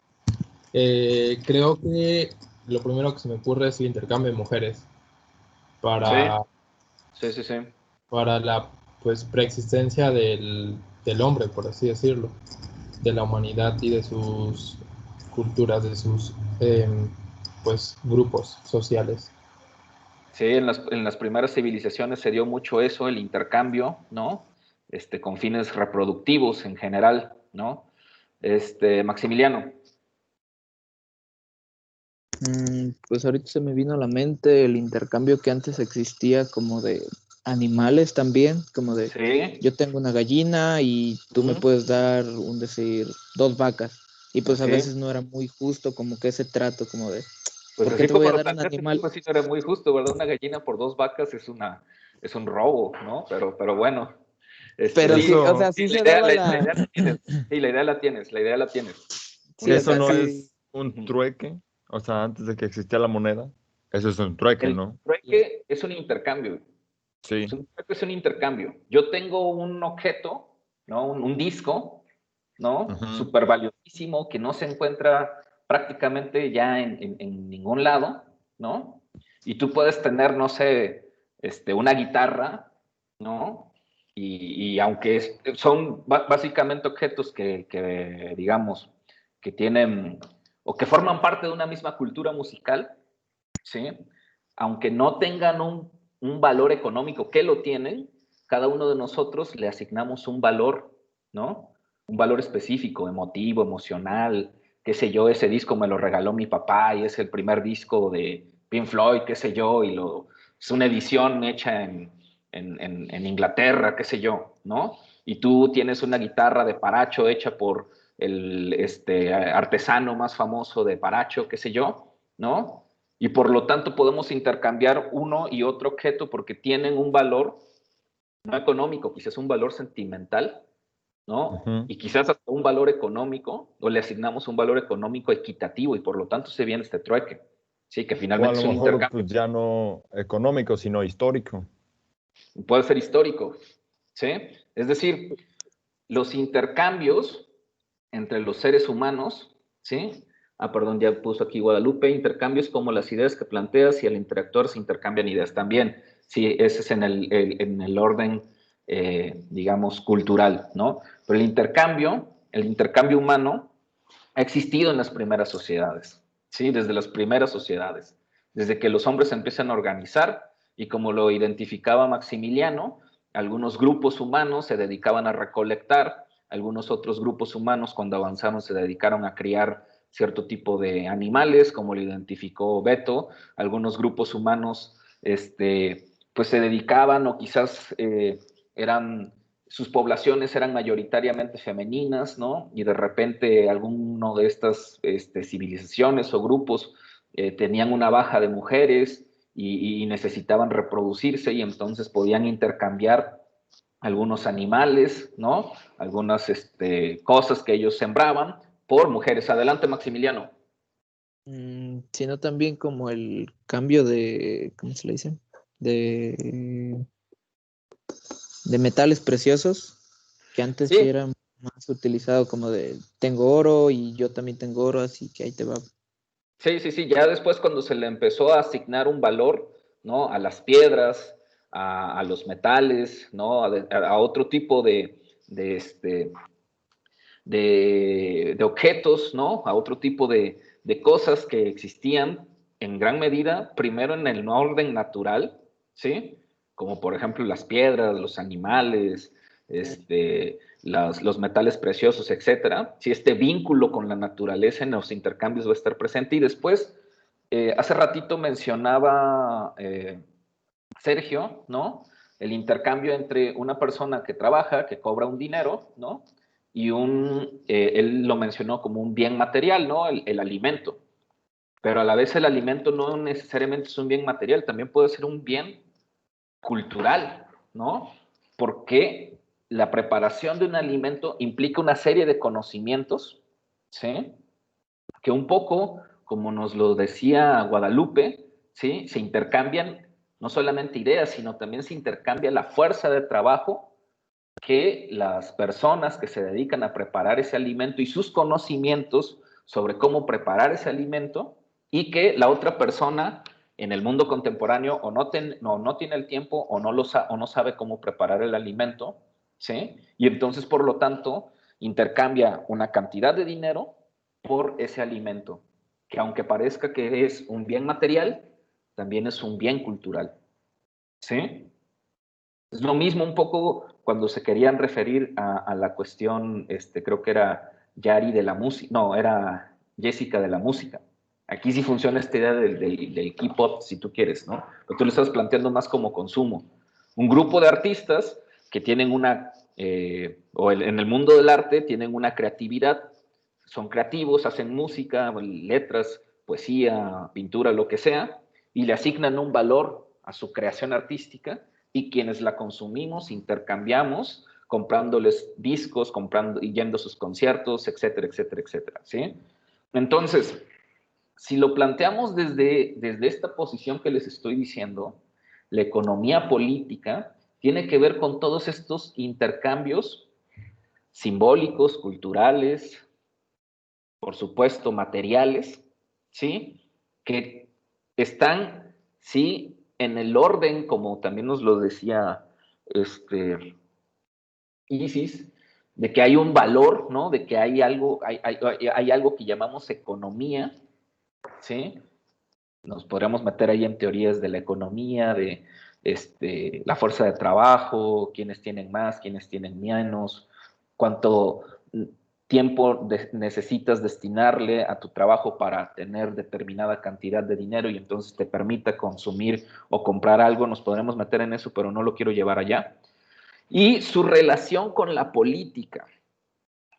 G: Creo que lo primero que se me ocurre es el intercambio de mujeres para la pues preexistencia del hombre, por así decirlo, de la humanidad y de sus culturas, de sus pues grupos sociales.
A: Sí, en las primeras civilizaciones se dio mucho eso, el intercambio, ¿no? Con fines reproductivos en general, ¿no? Maximiliano.
I: Pues ahorita se me vino a la mente el intercambio que antes existía como de animales también, como de yo tengo una gallina y tú me puedes dar, decir, 2 vacas. Y pues a veces no era muy justo como que ese trato, como de,
A: pues
I: ¿por qué te voy a dar un animal?
A: Pues sí, no era muy justo, ¿verdad? Una gallina por 2 vacas es un robo, ¿no? Pero bueno.
I: Pero sí, o sea, sí se daba
A: la idea la tienes. Sí, la idea la tienes.
J: Sí, eso no es un trueque, o sea, antes de que existía la moneda, eso es un trueque, ¿no?
A: El trueque es un intercambio.
J: Sí.
A: Un trueque es un intercambio. Yo tengo un objeto, ¿no? Un disco, ¿no? Súper valiosísimo, que no se encuentra prácticamente ya en ningún lado, ¿no? Y tú puedes tener, no sé, una guitarra, ¿no? Y aunque son básicamente objetos que, digamos, que tienen o que forman parte de una misma cultura musical, ¿sí? Aunque no tengan un valor económico, que lo tienen, cada uno de nosotros le asignamos un valor, ¿no? Un valor específico, emotivo, emocional, qué sé yo, ese disco me lo regaló mi papá y es el primer disco de Pink Floyd, qué sé yo, y es una edición hecha en Inglaterra, qué sé yo, ¿no? Y tú tienes una guitarra de Paracho hecha por el artesano más famoso de Paracho, qué sé yo, ¿no? Y por lo tanto podemos intercambiar uno y otro objeto porque tienen un valor no económico, quizás un valor sentimental, ¿no? Y quizás hasta un valor económico, o le asignamos un valor económico equitativo y por lo tanto se viene este trueque, ¿sí? Que finalmente
J: o a
A: es
J: lo
A: un
J: mejor
A: intercambio.
J: pues, ya no económico, sino histórico.
A: Puede ser histórico, ¿sí? Es decir, los intercambios entre los seres humanos, ¿sí? Perdón, ya puso aquí Guadalupe, intercambios como las ideas que planteas y al interactuar se intercambian ideas también. Sí, ese es en el orden, digamos, cultural, ¿no? Pero el intercambio humano ha existido en las primeras sociedades, ¿sí? Desde las primeras sociedades, desde que los hombres se empiezan a organizar y como lo identificaba Maximiliano, algunos grupos humanos se dedicaban a recolectar, algunos otros grupos humanos cuando avanzaron se dedicaron a criar cierto tipo de animales, como lo identificó Beto, algunos grupos humanos pues se dedicaban o quizás sus poblaciones eran mayoritariamente femeninas, ¿no? Y de repente alguno de estas civilizaciones o grupos tenían una baja de mujeres y necesitaban reproducirse y entonces podían intercambiar algunos animales, ¿no? Algunas cosas que ellos sembraban por mujeres. Adelante, Maximiliano.
I: Sino también como el cambio de, ¿cómo se le dice? De metales preciosos, que antes sí era más utilizado como de, tengo oro y yo también tengo oro, así que ahí te va.
A: Sí, ya después cuando se le empezó a asignar un valor, ¿no? A las piedras, a los metales, ¿no? A otro tipo de objetos, ¿no? A otro tipo de cosas que existían en gran medida, primero en el orden natural, ¿sí? Como por ejemplo las piedras, los animales, los metales preciosos, etcétera. Si este vínculo con la naturaleza en los intercambios va a estar presente. Y después, hace ratito mencionaba Sergio, ¿no? El intercambio entre una persona que trabaja, que cobra un dinero, ¿no? Y él lo mencionó como un bien material, ¿no? El alimento. Pero a la vez el alimento no necesariamente es un bien material, también puede ser un bien cultural, ¿no? Porque la preparación de un alimento implica una serie de conocimientos, ¿sí? Que un poco, como nos lo decía Guadalupe, ¿sí? Se intercambian no solamente ideas, sino también se intercambia la fuerza de trabajo que las personas que se dedican a preparar ese alimento y sus conocimientos sobre cómo preparar ese alimento y que la otra persona en el mundo contemporáneo o no tiene el tiempo o no sabe cómo preparar el alimento, ¿sí? Y entonces, por lo tanto, intercambia una cantidad de dinero por ese alimento, que aunque parezca que es un bien material, también es un bien cultural, ¿sí? Es lo mismo un poco cuando se querían referir a la cuestión, creo que era Yari de la música, no, era Jessica de la música. Aquí sí funciona esta idea del K-pop, si tú quieres, ¿no? Pero tú lo estás planteando más como consumo. Un grupo de artistas que tienen en el mundo del arte tienen una creatividad, son creativos, hacen música, letras, poesía, pintura, lo que sea, y le asignan un valor a su creación artística y quienes la consumimos intercambiamos comprándoles discos, y yendo a sus conciertos, etcétera, etcétera, etcétera, ¿sí? Entonces, si lo planteamos desde esta posición que les estoy diciendo, la economía política tiene que ver con todos estos intercambios simbólicos, culturales, por supuesto, materiales, ¿sí? Que están, sí, en el orden, como también nos lo decía Isis, de que hay un valor, ¿no? De que hay algo que llamamos economía, ¿sí? Nos podríamos meter ahí en teorías de la economía, de la fuerza de trabajo, quiénes tienen más, quiénes tienen menos, cuánto tiempo necesitas destinarle a tu trabajo para tener determinada cantidad de dinero y entonces te permita consumir o comprar algo, nos podremos meter en eso, pero no lo quiero llevar allá. Y su relación con la política,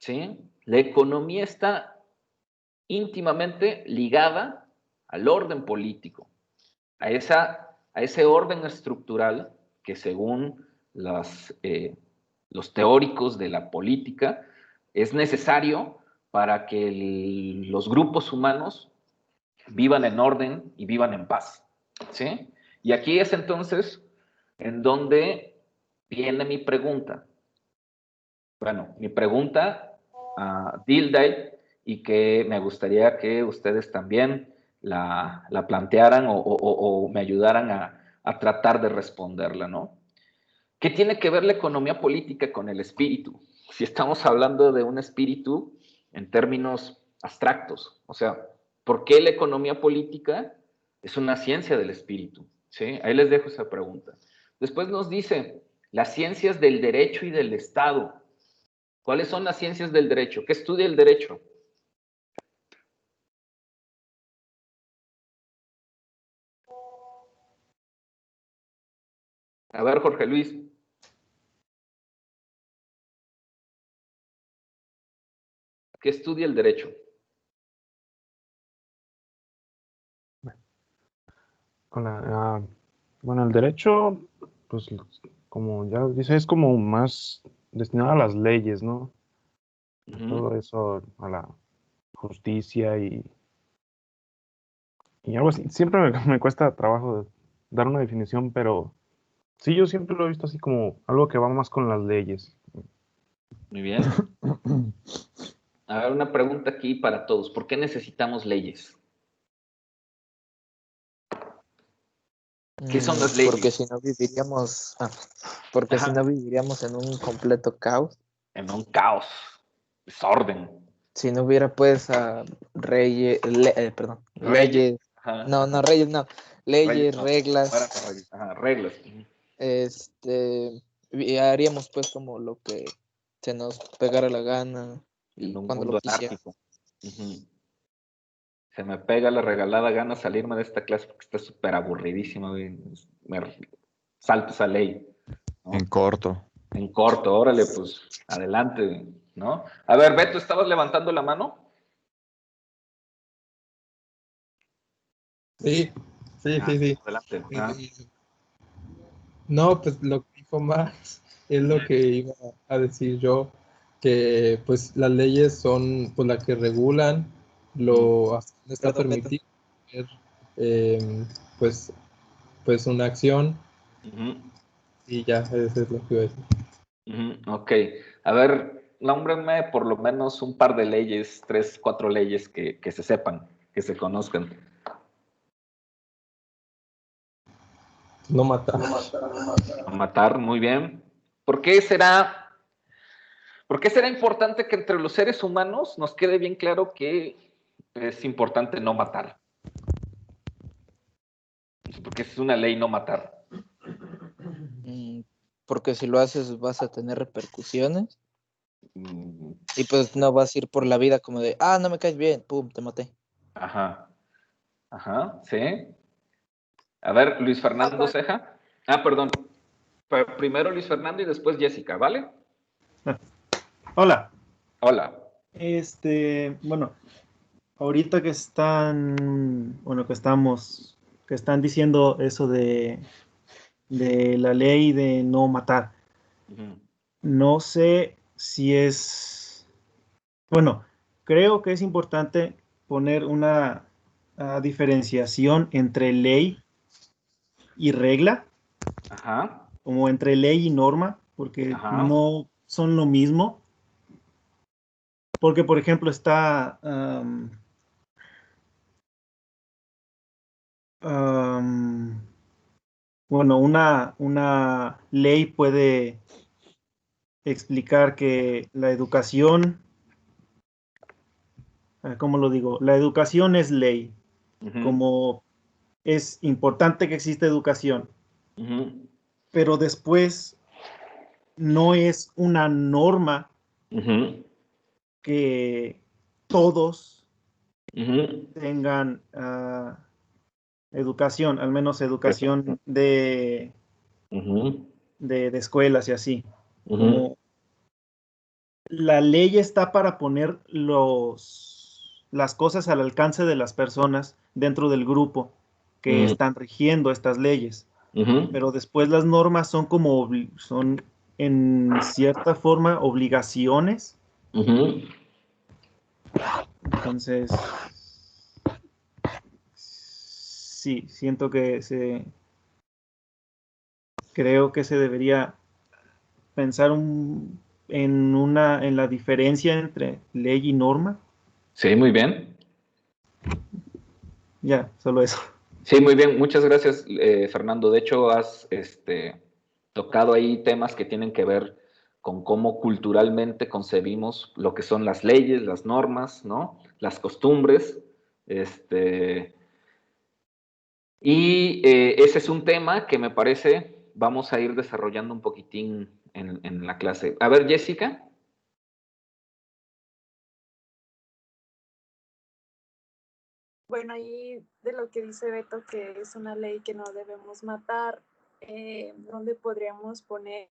A: ¿sí? La economía está íntimamente ligada al orden político, a ese orden estructural que según los teóricos de la política es necesario para que los grupos humanos vivan en orden y vivan en paz, ¿sí? Y aquí es entonces en donde viene mi pregunta. Bueno, mi pregunta a Dilday, y que me gustaría que ustedes también la plantearan o me ayudaran a tratar de responderla, ¿no? ¿Qué tiene que ver la economía política con el espíritu? Si estamos hablando de un espíritu en términos abstractos, o sea, ¿por qué la economía política es una ciencia del espíritu? ¿Sí? Ahí les dejo esa pregunta. Después nos dice, las ciencias del derecho y del Estado. ¿Cuáles son las ciencias del derecho? ¿Qué estudia el derecho? A ver, Jorge Luis. ¿Qué estudia el derecho?
K: Bueno, el derecho, pues como ya dice, es como más destinado a las leyes, ¿no? Todo eso, a la justicia y algo así. Siempre me cuesta trabajo dar una definición, pero sí, yo siempre lo he visto así como algo que va más con las leyes.
A: Muy bien. A ver, una pregunta aquí para todos. ¿Por qué necesitamos leyes? ¿Qué son las leyes?
I: Porque si no viviríamos, si no viviríamos en un completo caos.
A: En un caos, desorden.
I: Si no hubiera pues leyes.
A: Ajá.
I: No, reyes no. Leyes, reglas.
A: Reglas.
I: Haríamos pues como lo que se nos pegara la gana y
A: en un
I: cuando
A: mundo
I: lo quisiera.
A: anárquico. Se me pega la regalada gana salirme de esta clase porque está súper aburridísimo. Me salto esa ley, ¿no?
J: En corto.
A: En corto, órale, pues adelante, ¿no? A ver, Beto, ¿estabas levantando la mano?
G: Sí.
A: Adelante.
G: No, pues lo que dijo Max es lo que iba a decir yo, que pues las leyes son pues las que regulan lo está permitido pues una acción y ya, eso es lo que iba a decir.
A: Ok, a ver, nómbrenme por lo menos un par de leyes, 3, 4 leyes que se sepan, que se conozcan.
G: No matar.
A: No matar, muy bien. ¿Por qué será importante que entre los seres humanos nos quede bien claro que es importante no matar? Porque es una ley no matar.
I: Porque si lo haces vas a tener repercusiones. Y pues no vas a ir por la vida como de, no me caes bien, pum, te maté.
A: Ajá, sí. A ver, Luis Fernando Ceja. Perdón. Primero Luis Fernando y después Jessica, ¿vale?
N: Hola.
A: Hola.
N: Bueno, ahorita que están diciendo eso de la ley de no matar. No sé si es, creo que es importante poner una diferenciación entre ley y regla, como entre ley y norma, porque no son lo mismo. Porque, por ejemplo, está una ley puede explicar que la educación, ¿cómo lo digo? La educación es ley, como es importante que exista educación, pero después no es una norma que todos tengan educación, al menos educación de escuelas y así. Como la ley está para poner las cosas al alcance de las personas dentro del grupo que están rigiendo estas leyes. Pero después las normas son son en cierta forma obligaciones. Entonces, sí, siento que creo que se debería pensar en la diferencia entre ley y norma.
A: Sí, muy bien.
N: Ya, solo eso.
A: Sí, muy bien. Muchas gracias, Fernando. De hecho, has tocado ahí temas que tienen que ver con cómo culturalmente concebimos lo que son las leyes, las normas, ¿no? Las costumbres. Y ese es un tema que me parece vamos a ir desarrollando un poquitín en la clase. A ver, Jessica.
M: Bueno, ahí de lo que dice Beto, que es una ley que no debemos matar, ¿dónde podríamos poner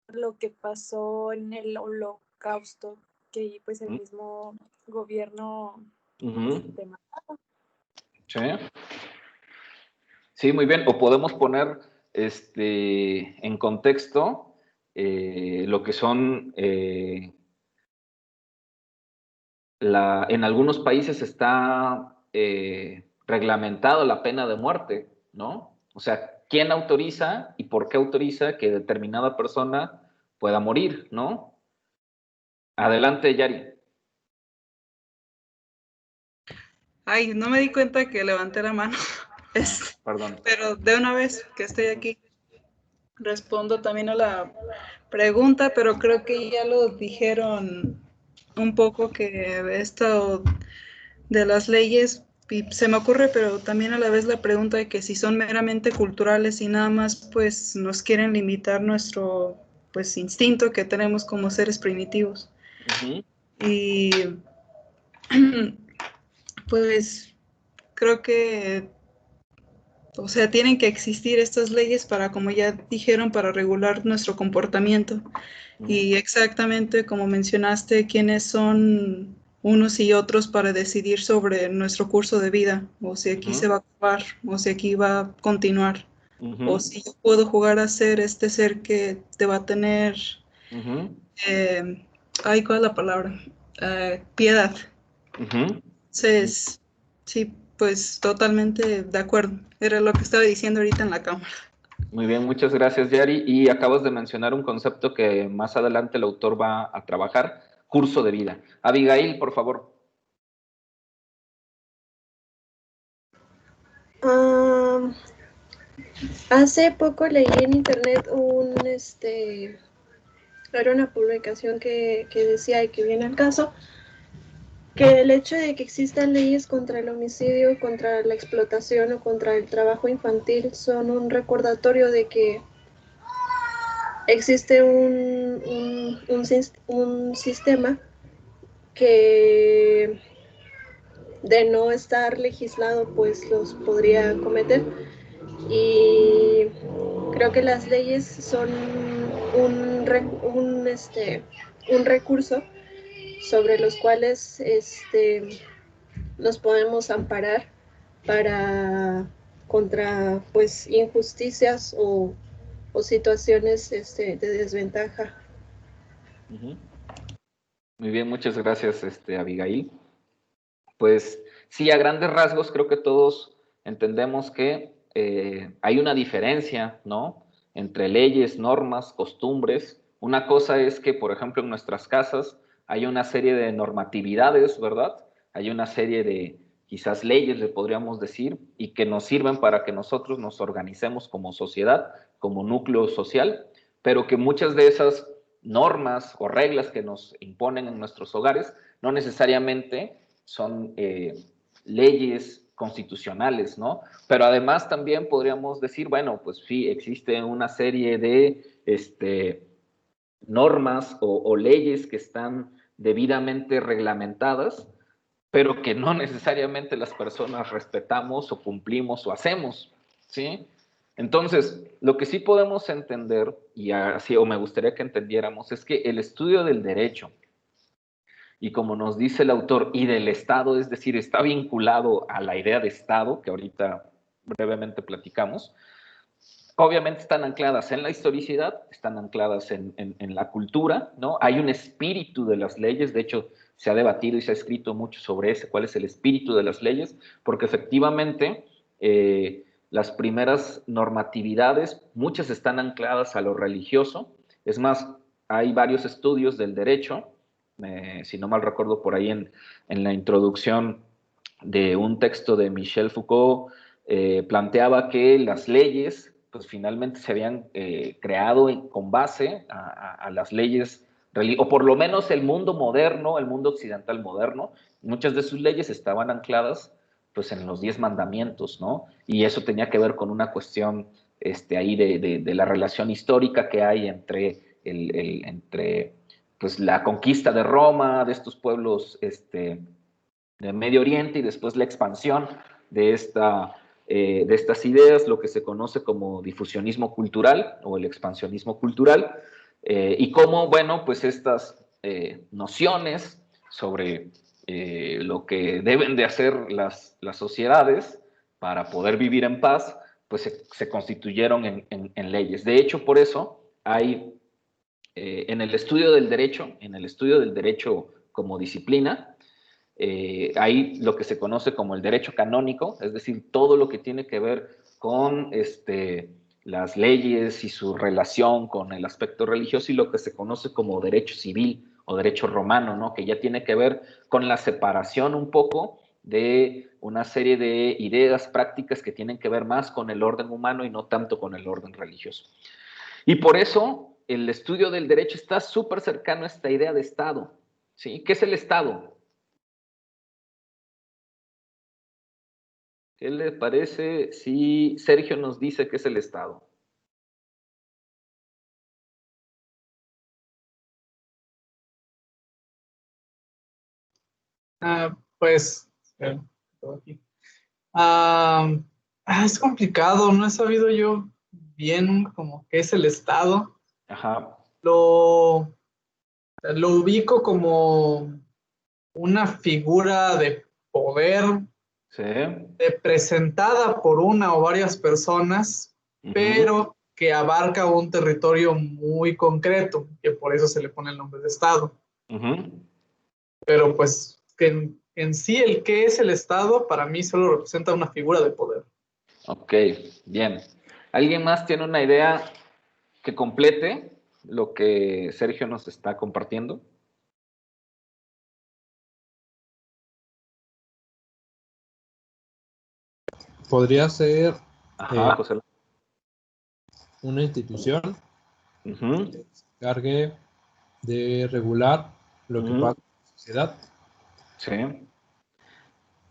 M: lo que pasó en el Holocausto? Que pues el mismo gobierno mataba.
A: Sí. Sí, muy bien. O podemos poner en contexto lo que son en algunos países está reglamentado la pena de muerte, ¿no? O sea, ¿quién autoriza y por qué autoriza que determinada persona pueda morir, ¿no? Adelante, Yari.
B: Ay, no me di cuenta que levanté la mano.
A: Perdón.
B: Pero de una vez que estoy aquí, respondo también a la pregunta, pero creo que ya lo dijeron un poco, que esto de las leyes, y se me ocurre, pero también a la vez la pregunta de que si son meramente culturales y nada más pues nos quieren limitar nuestro pues instinto que tenemos como seres primitivos. Y pues creo que, o sea, tienen que existir estas leyes para, como ya dijeron, para regular nuestro comportamiento. Y exactamente como mencionaste, quiénes son unos y otros para decidir sobre nuestro curso de vida, o si aquí se va a acabar, o si aquí va a continuar, o si yo puedo jugar a ser este ser que te va a tener, ¿cuál es la palabra? Piedad. Entonces, sí, pues totalmente de acuerdo. Era lo que estaba diciendo ahorita en la cámara.
A: Muy bien, muchas gracias, Yari. Y acabas de mencionar un concepto que más adelante el autor va a trabajar, curso de vida. Abigail, por favor.
D: Hace poco leí en internet era una publicación que decía, y que viene al caso, que el hecho de que existan leyes contra el homicidio, contra la explotación o contra el trabajo infantil son un recordatorio de que existe un sistema que, de no estar legislado, pues los podría cometer. Y creo que las leyes son un recurso sobre los cuales nos podemos amparar contra pues injusticias o situaciones de desventaja.
A: Muy bien, muchas gracias, Abigail. Pues sí, a grandes rasgos creo que todos entendemos que hay una diferencia, ¿no? Entre leyes, normas, costumbres. Una cosa es que, por ejemplo, en nuestras casas hay una serie de normatividades, ¿verdad? Hay una serie de quizás leyes, le podríamos decir, y que nos sirven para que nosotros nos organicemos como sociedad, como núcleo social, pero que muchas de esas normas o reglas que nos imponen en nuestros hogares no necesariamente son leyes constitucionales, ¿no? Pero además también podríamos decir, bueno, pues sí, existe una serie de normas o leyes que están debidamente reglamentadas, pero que no necesariamente las personas respetamos o cumplimos o hacemos, ¿sí? Entonces, lo que sí podemos entender, y así, o me gustaría que entendiéramos, es que el estudio del derecho, y como nos dice el autor, y del Estado, es decir, está vinculado a la idea de Estado, que ahorita brevemente platicamos, obviamente están ancladas en la historicidad, están ancladas en la cultura, ¿no? Hay un espíritu de las leyes, de hecho, se ha debatido y se ha escrito mucho sobre ese, cuál es el espíritu de las leyes, porque efectivamente las primeras normatividades, muchas están ancladas a lo religioso. Es más, hay varios estudios del derecho, si no mal recuerdo por ahí en la introducción de un texto de Michel Foucault, planteaba que las leyes pues finalmente se habían creado con base a las leyes, o por lo menos el mundo moderno, el mundo occidental moderno, muchas de sus leyes estaban ancladas pues en los 10 mandamientos, ¿no? Y eso tenía que ver con una cuestión ahí de la relación histórica que hay entre, entre pues, la conquista de Roma, de estos pueblos de Medio Oriente, y después la expansión de estas ideas, lo que se conoce como difusionismo cultural o el expansionismo cultural, y cómo, bueno, pues estas nociones sobre lo que deben de hacer las sociedades para poder vivir en paz, pues se constituyeron en leyes. De hecho, por eso hay en el estudio del derecho como disciplina, hay lo que se conoce como el derecho canónico, es decir, todo lo que tiene que ver con las leyes y su relación con el aspecto religioso, y lo que se conoce como derecho civil o derecho romano, ¿no? Que ya tiene que ver con la separación un poco de una serie de ideas prácticas que tienen que ver más con el orden humano y no tanto con el orden religioso. Y por eso el estudio del derecho está súper cercano a esta idea de Estado, ¿sí? ¿Qué es el Estado? ¿Qué le parece si Sergio nos dice qué es el Estado?
L: Pues, es complicado, no he sabido yo bien como qué es el Estado.
A: Ajá.
L: Lo ubico como una figura de poder,
A: sí,
L: presentada por una o varias personas, pero que abarca un territorio muy concreto, que por eso se le pone el nombre de Estado. Pero pues que en sí el qué es el Estado para mí solo representa una figura de poder.
A: Ok, bien. ¿Alguien más tiene una idea que complete lo que Sergio nos está compartiendo?
G: Podría ser
A: Ajá, José.
G: Una institución que se encargue de regular lo que pasa en la sociedad.
A: Sí.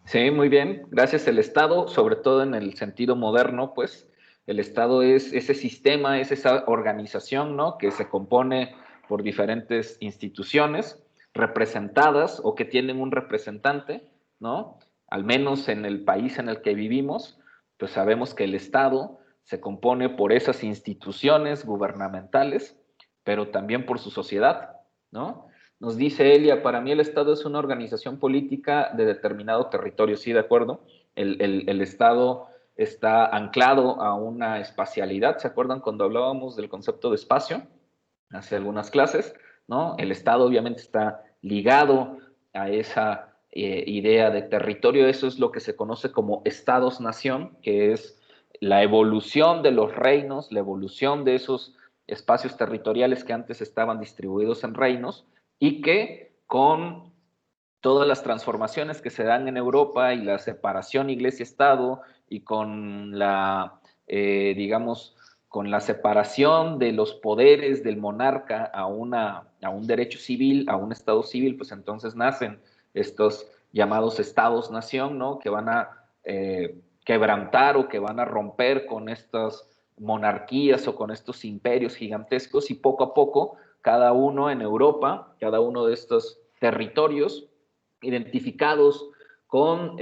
A: Sí, muy bien. Gracias. El Estado, sobre todo en el sentido moderno, pues, el Estado es ese sistema, es esa organización, ¿no? Que se compone por diferentes instituciones representadas o que tienen un representante, ¿no? Al menos en el país en el que vivimos, pues sabemos que el Estado se compone por esas instituciones gubernamentales, pero también por su sociedad, ¿no? Nos dice Elia, para mí el Estado es una organización política de determinado territorio. Sí, de acuerdo. El Estado está anclado a una espacialidad. ¿Se acuerdan cuando hablábamos del concepto de espacio? Hace algunas clases, ¿no? El Estado obviamente está ligado a esa idea de territorio. Eso es lo que se conoce como Estados-nación, que es la evolución de los reinos, la evolución de esos espacios territoriales que antes estaban distribuidos en reinos, y que con todas las transformaciones que se dan en Europa y la separación iglesia-estado y con la, digamos, con la separación de los poderes del monarca a un derecho civil, a un estado civil, pues entonces nacen estos llamados estados-nación, ¿no? Que van a quebrantar o que van a romper con estas monarquías o con estos imperios gigantescos, y poco a poco cada uno en Europa, cada uno de estos territorios identificados con,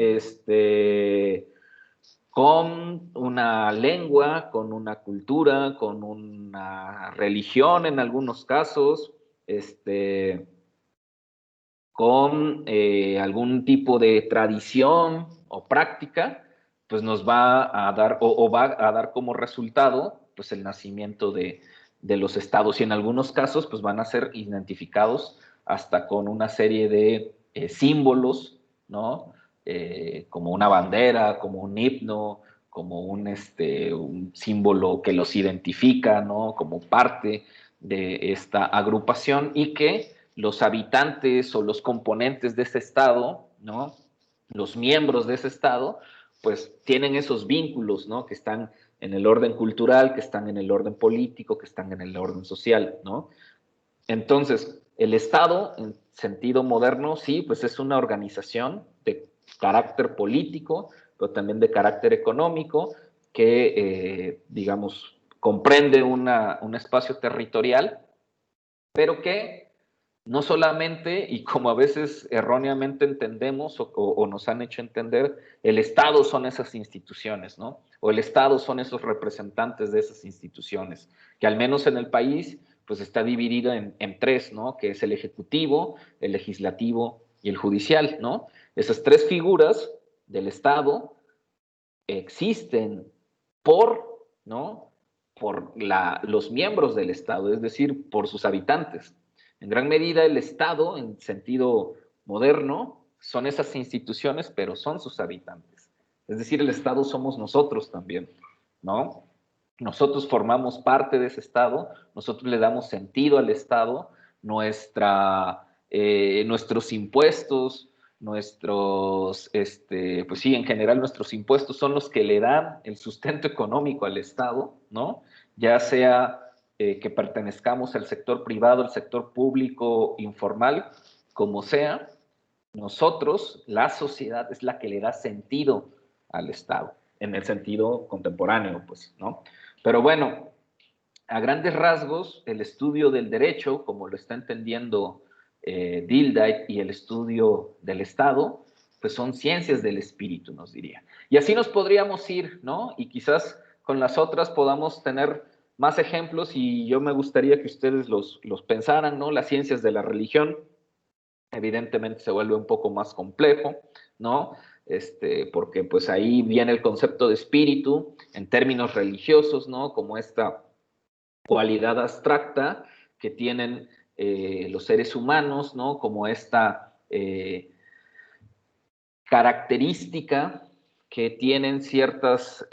A: con una lengua, con una cultura, con una religión en algunos casos, con algún tipo de tradición o práctica, pues nos va a dar, o va a dar como resultado, pues el nacimiento de los estados, y en algunos casos, pues van a ser identificados hasta con una serie de símbolos, ¿no? Como una bandera, como un himno, como un símbolo que los identifica, ¿no? Como parte de esta agrupación, y que los habitantes o los componentes de ese estado, ¿no? Los miembros de ese estado, pues tienen esos vínculos, ¿no? Que están en el orden cultural, que están en el orden político, que están en el orden social, ¿no? Entonces, el Estado, en sentido moderno, sí, pues es una organización de carácter político, pero también de carácter económico, que, digamos, comprende un espacio territorial, pero que no solamente, y como a veces erróneamente entendemos o nos han hecho entender, el Estado son esas instituciones, ¿no? O el Estado son esos representantes de esas instituciones, que al menos en el país pues está dividido en tres, ¿no? Que es el Ejecutivo, el Legislativo y el Judicial, ¿no? Esas tres figuras del Estado existen por, ¿no? Por los miembros del Estado, es decir, por sus habitantes. En gran medida el Estado, en sentido moderno, son esas instituciones, pero son sus habitantes. Es decir, el Estado somos nosotros también, ¿no? Nosotros formamos parte de ese Estado, nosotros le damos sentido al Estado, nuestros impuestos, nuestros, pues sí, en general nuestros impuestos son los que le dan el sustento económico al Estado, ¿no? Ya sea que pertenezcamos al sector privado, al sector público, informal, como sea, nosotros, la sociedad, es la que le da sentido al Estado, en el sentido contemporáneo, pues, ¿no? Pero bueno, a grandes rasgos, el estudio del derecho, como lo está entendiendo Dildite, y el estudio del Estado, pues son ciencias del espíritu, nos diría. Y así nos podríamos ir, ¿no? Y quizás con las otras podamos tener más ejemplos, y yo me gustaría que ustedes los pensaran, ¿no? Las ciencias de la religión, evidentemente se vuelve un poco más complejo, ¿no? Porque pues ahí viene el concepto de espíritu en términos religiosos, ¿no? Como esta cualidad abstracta que tienen los seres humanos, ¿no? Como esta característica que tienen ciertos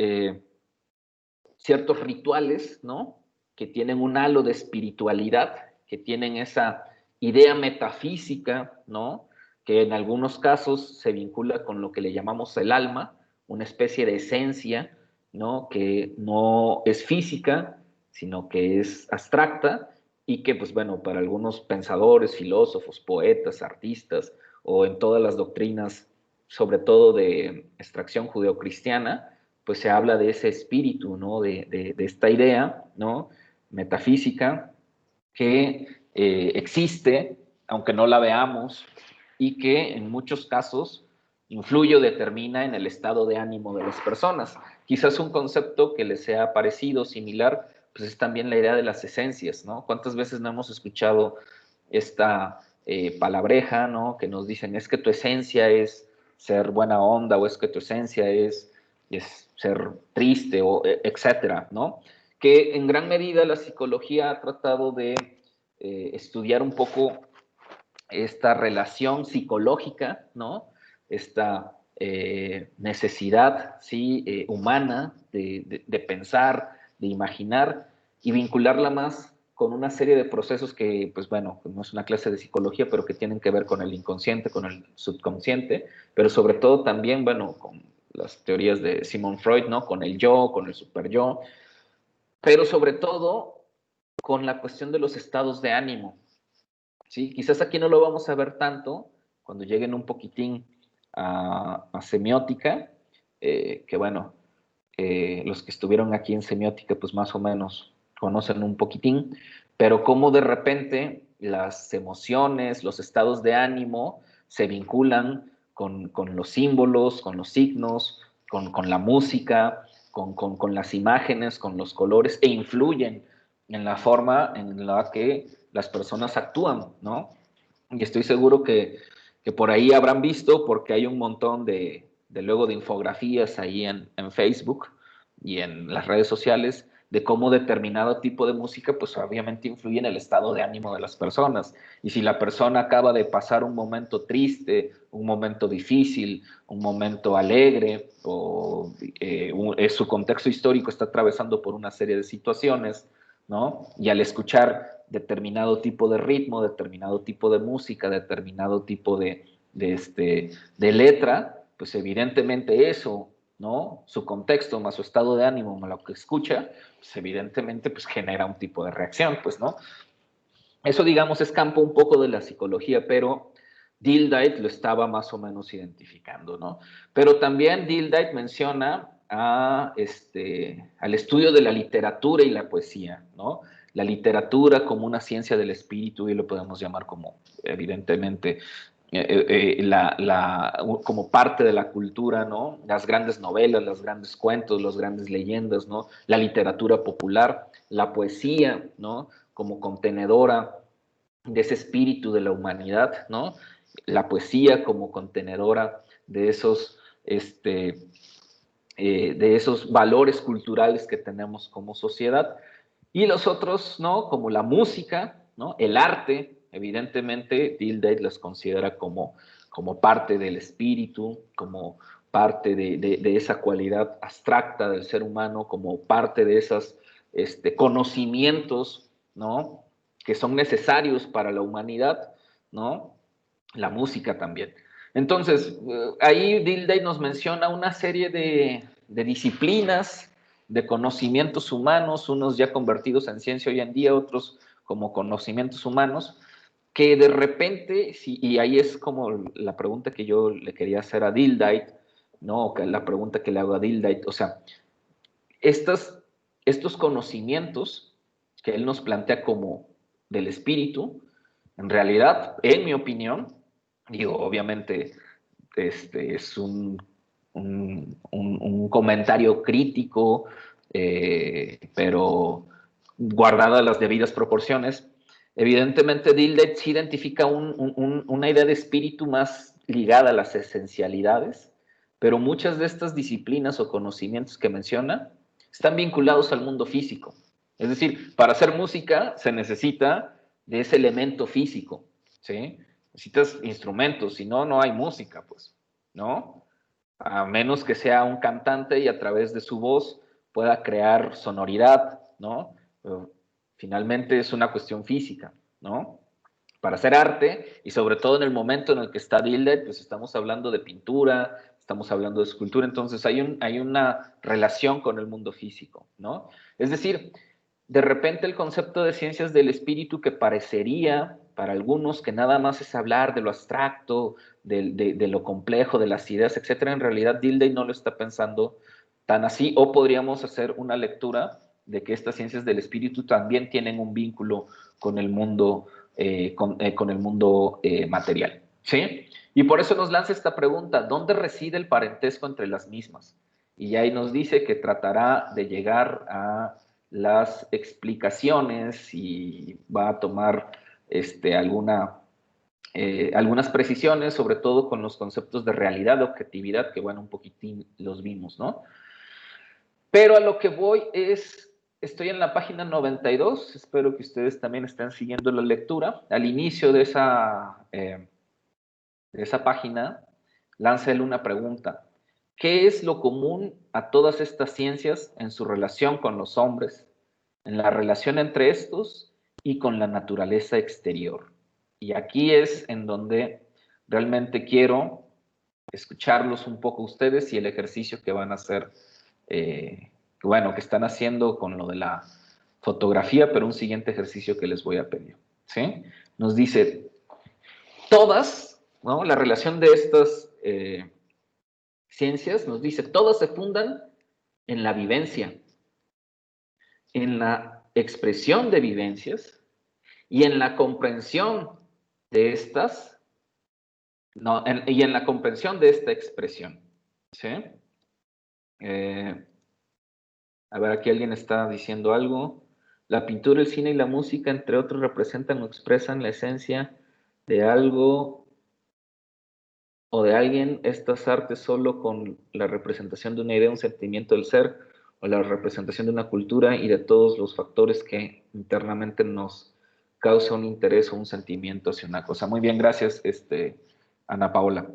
A: rituales, ¿no? Que tienen un halo de espiritualidad, que tienen esa idea metafísica, ¿no? Que en algunos casos se vincula con lo que le llamamos el alma, una especie de esencia, ¿no? Que no es física, sino que es abstracta, y que, pues bueno, para algunos pensadores, filósofos, poetas, artistas, o en todas las doctrinas, sobre todo de extracción judeocristiana, pues se habla de ese espíritu, ¿no? De esta idea, ¿no? Metafísica, que existe, aunque no la veamos, y que en muchos casos influye o determina en el estado de ánimo de las personas. Quizás un concepto que les sea parecido, similar, pues es también la idea de las esencias, ¿no? ¿Cuántas veces no hemos escuchado esta palabreja, ¿no? Que nos dicen, es que tu esencia es ser buena onda, o es que tu esencia es ser triste, o etcétera, ¿no? Que en gran medida la psicología ha tratado de estudiar un poco esta relación psicológica, ¿no? Esta necesidad, ¿sí? Humana de pensar, de imaginar, y vincularla más con una serie de procesos que, pues bueno, no es una clase de psicología, pero que tienen que ver con el inconsciente, con el subconsciente, pero sobre todo también, bueno, con las teorías de Sigmund Freud, ¿no? Con el yo, con el superyo, pero sobre todo con la cuestión de los estados de ánimo, ¿sí? Quizás aquí no lo vamos a ver tanto cuando lleguen un poquitín a semiótica, que bueno, los que estuvieron aquí en semiótica pues más o menos conocen un poquitín, pero cómo de repente las emociones, los estados de ánimo se vinculan con los símbolos, con los signos, con la música, con las imágenes, con los colores, e influyen en la forma en la que las personas actúan, ¿no? Y estoy seguro que por ahí habrán visto, porque hay un montón de luego de infografías ahí en Facebook y en las redes sociales, de cómo determinado tipo de música, pues obviamente influye en el estado de ánimo de las personas. Y si la persona acaba de pasar un momento triste, un momento difícil, un momento alegre, o su contexto histórico está atravesando por una serie de situaciones, ¿no? Y al escuchar determinado tipo de ritmo, determinado tipo de música, determinado tipo de letra, pues evidentemente eso, ¿no? Su contexto más su estado de ánimo más lo que escucha, pues evidentemente pues genera un tipo de reacción, pues, ¿no? Eso, digamos, es campo un poco de la psicología, pero Dildite lo estaba más o menos identificando, ¿no? Pero también Dildite menciona al estudio de la literatura y la poesía, ¿no? La literatura como una ciencia del espíritu, y lo podemos llamar como, evidentemente, como parte de la cultura, ¿no? Las grandes novelas, los grandes cuentos, las grandes leyendas, ¿no? La literatura popular, la poesía, ¿no? Como contenedora de ese espíritu de la humanidad, ¿no? La poesía como contenedora de esos valores culturales que tenemos como sociedad, y los otros, ¿no? Como la música, ¿no? El arte, evidentemente, Dildite los considera como parte del espíritu, como parte de esa cualidad abstracta del ser humano, como parte de esos conocimientos, ¿no? Que son necesarios para la humanidad, ¿no? La música también. Entonces, ahí Dildite nos menciona una serie de disciplinas, de conocimientos humanos, unos ya convertidos en ciencia hoy en día, otros como conocimientos humanos, que de repente, y ahí es como la pregunta que yo le quería hacer a Dildite, ¿no? La pregunta que le hago a Dildite, o sea, estos conocimientos que él nos plantea como del espíritu, en realidad, en mi opinión, digo, obviamente, es un comentario crítico, pero guardadas las debidas proporciones. Evidentemente, Dildite sí identifica una idea de espíritu más ligada a las esencialidades, pero muchas de estas disciplinas o conocimientos que menciona están vinculados al mundo físico. Es decir, para hacer música se necesita de ese elemento físico, ¿sí? Necesitas instrumentos, si no, no hay música, pues, ¿no? A menos que sea un cantante y a través de su voz pueda crear sonoridad, ¿no? Pero finalmente es una cuestión física, ¿no? Para hacer arte, y sobre todo en el momento en el que está Dildite, pues estamos hablando de pintura, estamos hablando de escultura, entonces hay una relación con el mundo físico, ¿no? Es decir, de repente el concepto de ciencias del espíritu, que parecería para algunos que nada más es hablar de lo abstracto, de lo complejo, de las ideas, etcétera, en realidad Dildite no lo está pensando tan así, o podríamos hacer una lectura de que estas ciencias del espíritu también tienen un vínculo con el mundo, con el mundo material, ¿sí? Y por eso nos lanza esta pregunta: ¿dónde reside el parentesco entre las mismas? Y ahí nos dice que tratará de llegar a las explicaciones y va a tomar algunas precisiones, sobre todo con los conceptos de realidad, de objetividad, que bueno, un poquitín los vimos, ¿no? Pero a lo que voy estoy en la página 92, espero que ustedes también estén siguiendo la lectura. Al inicio de esa página, lanza él una pregunta: ¿qué es lo común a todas estas ciencias en su relación con los hombres, en la relación entre estos y con la naturaleza exterior? Y aquí es en donde realmente quiero escucharlos un poco ustedes y el ejercicio que van a hacer, que están haciendo con lo de la fotografía, pero un siguiente ejercicio que les voy a pedir, ¿sí? Nos dice, todas, ¿no? La relación de estas ciencias nos dice, todas se fundan en la vivencia, en la expresión de vivencias Y en la comprensión de estas, y en la comprensión de esta expresión, ¿sí? A ver, aquí alguien está diciendo algo. La pintura, el cine y la música, entre otros, representan o expresan la esencia de algo o de alguien. Estas artes solo con la representación de una idea, un sentimiento del ser, o la representación de una cultura y de todos los factores que internamente nos causa un interés o un sentimiento hacia una cosa. Muy bien, gracias, Ana Paola.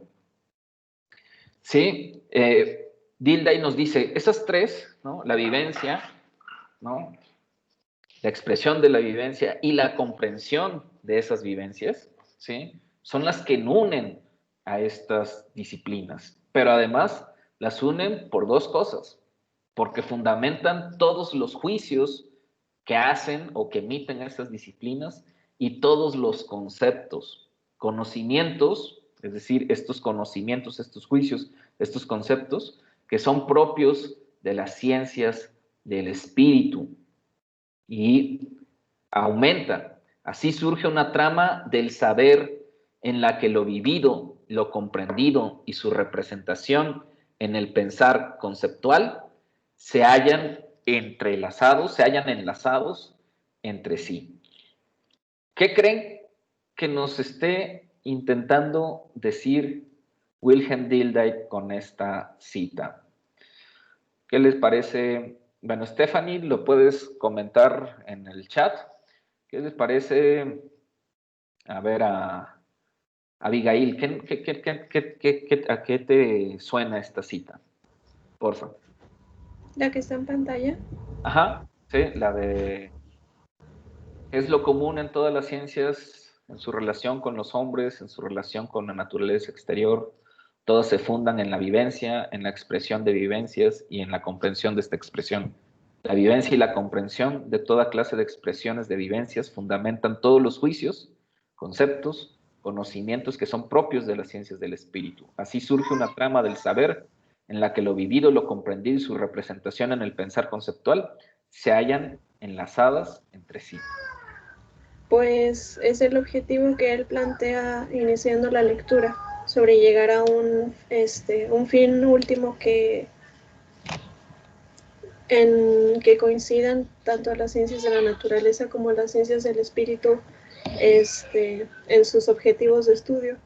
A: Sí, Dilday nos dice, esas tres, ¿no? La vivencia, ¿no? La expresión de la vivencia y la comprensión de esas vivencias, ¿sí? Son las que unen a estas disciplinas, pero además las unen por dos cosas, porque fundamentan todos los juicios que hacen o que emiten estas disciplinas y todos los conceptos, conocimientos, es decir, estos conocimientos, estos juicios, estos conceptos que son propios de las ciencias del espíritu y aumentan. Así surge una trama del saber en la que lo vivido, lo comprendido y su representación en el pensar conceptual se hallan entrelazados, se hallan enlazados entre sí. ¿Qué creen que nos esté intentando decir Wilhelm Dilthey con esta cita? ¿Qué les parece? Bueno, Stephanie, lo puedes comentar en el chat. ¿Qué les parece? A ver, a Abigail, ¿a qué te suena esta cita? Porfa.
D: ¿La que está en pantalla?
A: Ajá, sí, la de... Es lo común en todas las ciencias, en su relación con los hombres, en su relación con la naturaleza exterior. Todas se fundan en la vivencia, en la expresión de vivencias y en la comprensión de esta expresión. La vivencia y la comprensión de toda clase de expresiones de vivencias fundamentan todos los juicios, conceptos, conocimientos que son propios de las ciencias del espíritu. Así surge una trama del saber en la que lo vivido, lo comprendido y su representación en el pensar conceptual se hallan enlazadas entre sí.
D: Pues es el objetivo que él plantea iniciando la lectura, sobre llegar a un fin último en que coincidan tanto las ciencias de la naturaleza como las ciencias del espíritu en sus objetivos de estudio.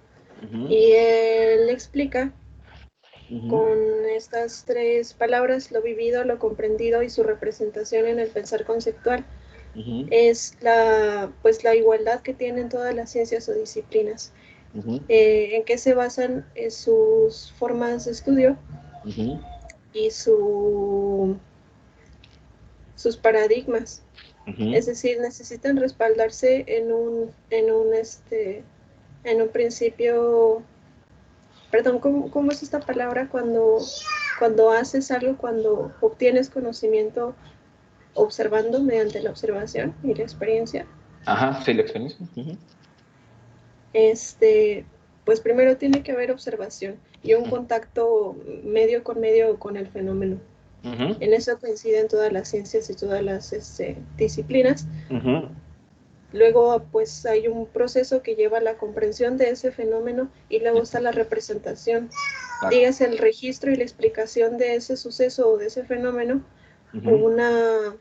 D: Y él explica con estas tres palabras: lo vivido, lo comprendido y su representación en el pensar conceptual. Es la igualdad que tienen todas las ciencias o disciplinas. ¿En qué se basan sus formas de estudio y sus paradigmas? Es decir, necesitan respaldarse en un principio. Perdón, ¿cómo es esta palabra? Cuando haces algo, cuando obtienes conocimiento observando, mediante la observación y la experiencia.
A: Ajá, sí, la experiencia.
D: Pues primero tiene que haber observación y un contacto medio con el fenómeno. En eso coinciden todas las ciencias y todas las disciplinas. Luego, pues hay un proceso que lleva a la comprensión de ese fenómeno y luego está la representación. Dígase el registro y la explicación de ese suceso o de ese fenómeno, o una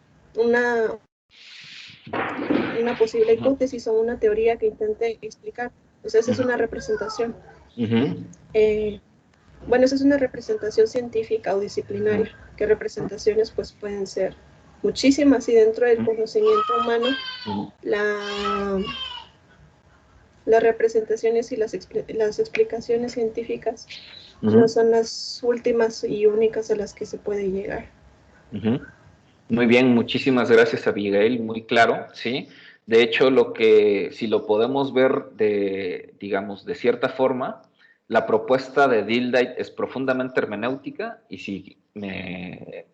D: posible hipótesis o una teoría que intente explicar. Pues esa es una representación. Bueno, esa es una representación científica o disciplinaria, que representaciones pues pueden ser muchísimas, y dentro del conocimiento humano las representaciones y las explicaciones científicas no son las últimas y únicas a las que se puede llegar.
A: Muy bien, muchísimas gracias, Abigail, muy claro, ¿sí? De hecho, si lo podemos ver digamos, de cierta forma, la propuesta de Dilthey es profundamente hermenéutica y, si me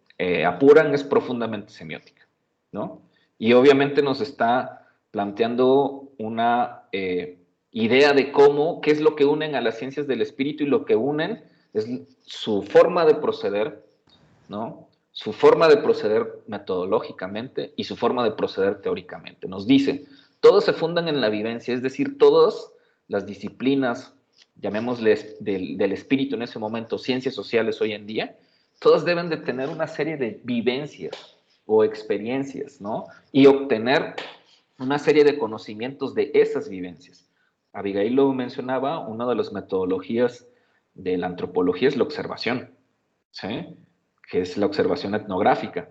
A: apuran, es profundamente semiótica, ¿no? Y obviamente nos está planteando una idea de qué es lo que unen a las ciencias del espíritu, y lo que unen es su forma de proceder, ¿no? Su forma de proceder metodológicamente y su forma de proceder teóricamente. Nos dice, todos se fundan en la vivencia, es decir, todas las disciplinas, llamémosles del espíritu en ese momento, ciencias sociales hoy en día, todas deben de tener una serie de vivencias o experiencias, ¿no? Y obtener una serie de conocimientos de esas vivencias. Abigail lo mencionaba, una de las metodologías de la antropología es la observación, ¿sí? Que es la observación etnográfica,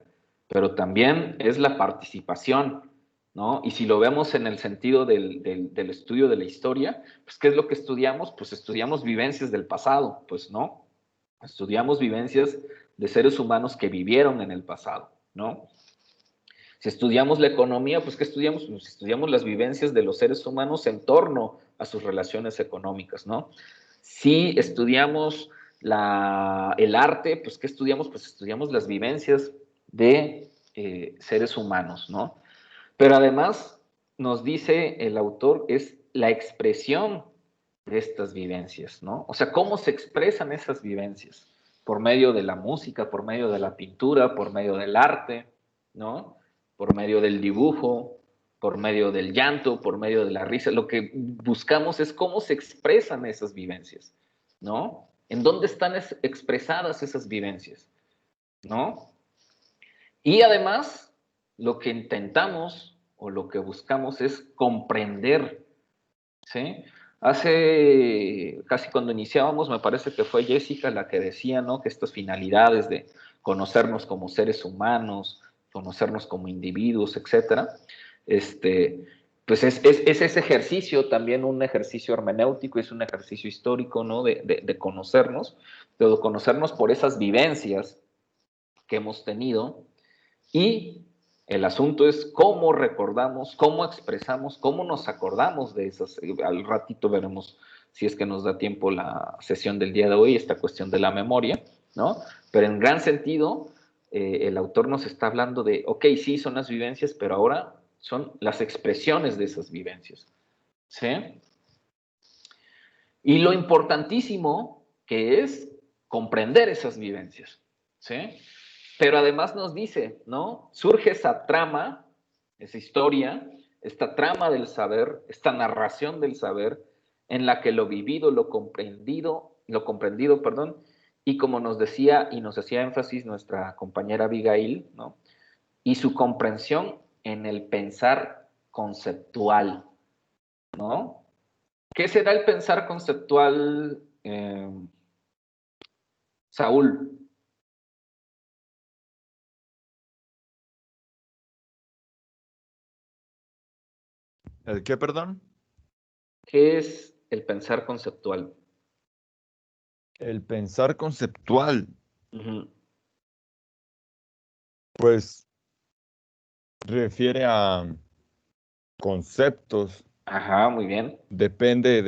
A: pero también es la participación, ¿no? Y si lo vemos en el sentido del estudio de la historia, pues ¿qué es lo que estudiamos? Pues estudiamos vivencias del pasado, pues no. Estudiamos vivencias de seres humanos que vivieron en el pasado, ¿no? Si estudiamos la economía, pues ¿qué estudiamos? Pues estudiamos las vivencias de los seres humanos en torno a sus relaciones económicas, ¿no? Si estudiamos el arte, pues ¿qué estudiamos? Pues estudiamos las vivencias de seres humanos, ¿no? Pero además, nos dice el autor, es la expresión de estas vivencias, ¿no? O sea, ¿cómo se expresan esas vivencias? Por medio de la música, por medio de la pintura, por medio del arte, ¿no? Por medio del dibujo, por medio del llanto, por medio de la risa. Lo que buscamos es cómo se expresan esas vivencias, ¿no? ¿En dónde están expresadas esas vivencias? ¿No? Y además, lo que intentamos o lo que buscamos es comprender, ¿sí? Hace, casi cuando iniciábamos, me parece que fue Jessica la que decía, ¿no? Que estas finalidades de conocernos como seres humanos, conocernos como individuos, etcétera, pues es ese ejercicio, también un ejercicio hermenéutico, es un ejercicio histórico, ¿no? De conocernos, de conocernos por esas vivencias que hemos tenido, y el asunto es cómo recordamos, cómo expresamos, cómo nos acordamos de esas. Al ratito veremos, si es que nos da tiempo la sesión del día de hoy, esta cuestión de la memoria, ¿no? Pero en gran sentido, el autor nos está hablando de, ok, sí, son las vivencias, pero ahora son las expresiones de esas vivencias, ¿sí? Y lo importantísimo que es comprender esas vivencias, ¿sí? Pero además nos dice, ¿no? Surge esa trama, esa historia, esta trama del saber, esta narración del saber, en la que lo vivido, lo comprendido, perdón, y como nos decía, y nos hacía énfasis nuestra compañera Abigail, ¿no? Y su comprensión en el pensar conceptual, ¿no? ¿Qué será el pensar conceptual, Saúl?
J: ¿El qué, perdón?
A: ¿Qué es el pensar conceptual?
J: El pensar conceptual. Pues refiere a conceptos.
A: Ajá, muy bien.
J: Depende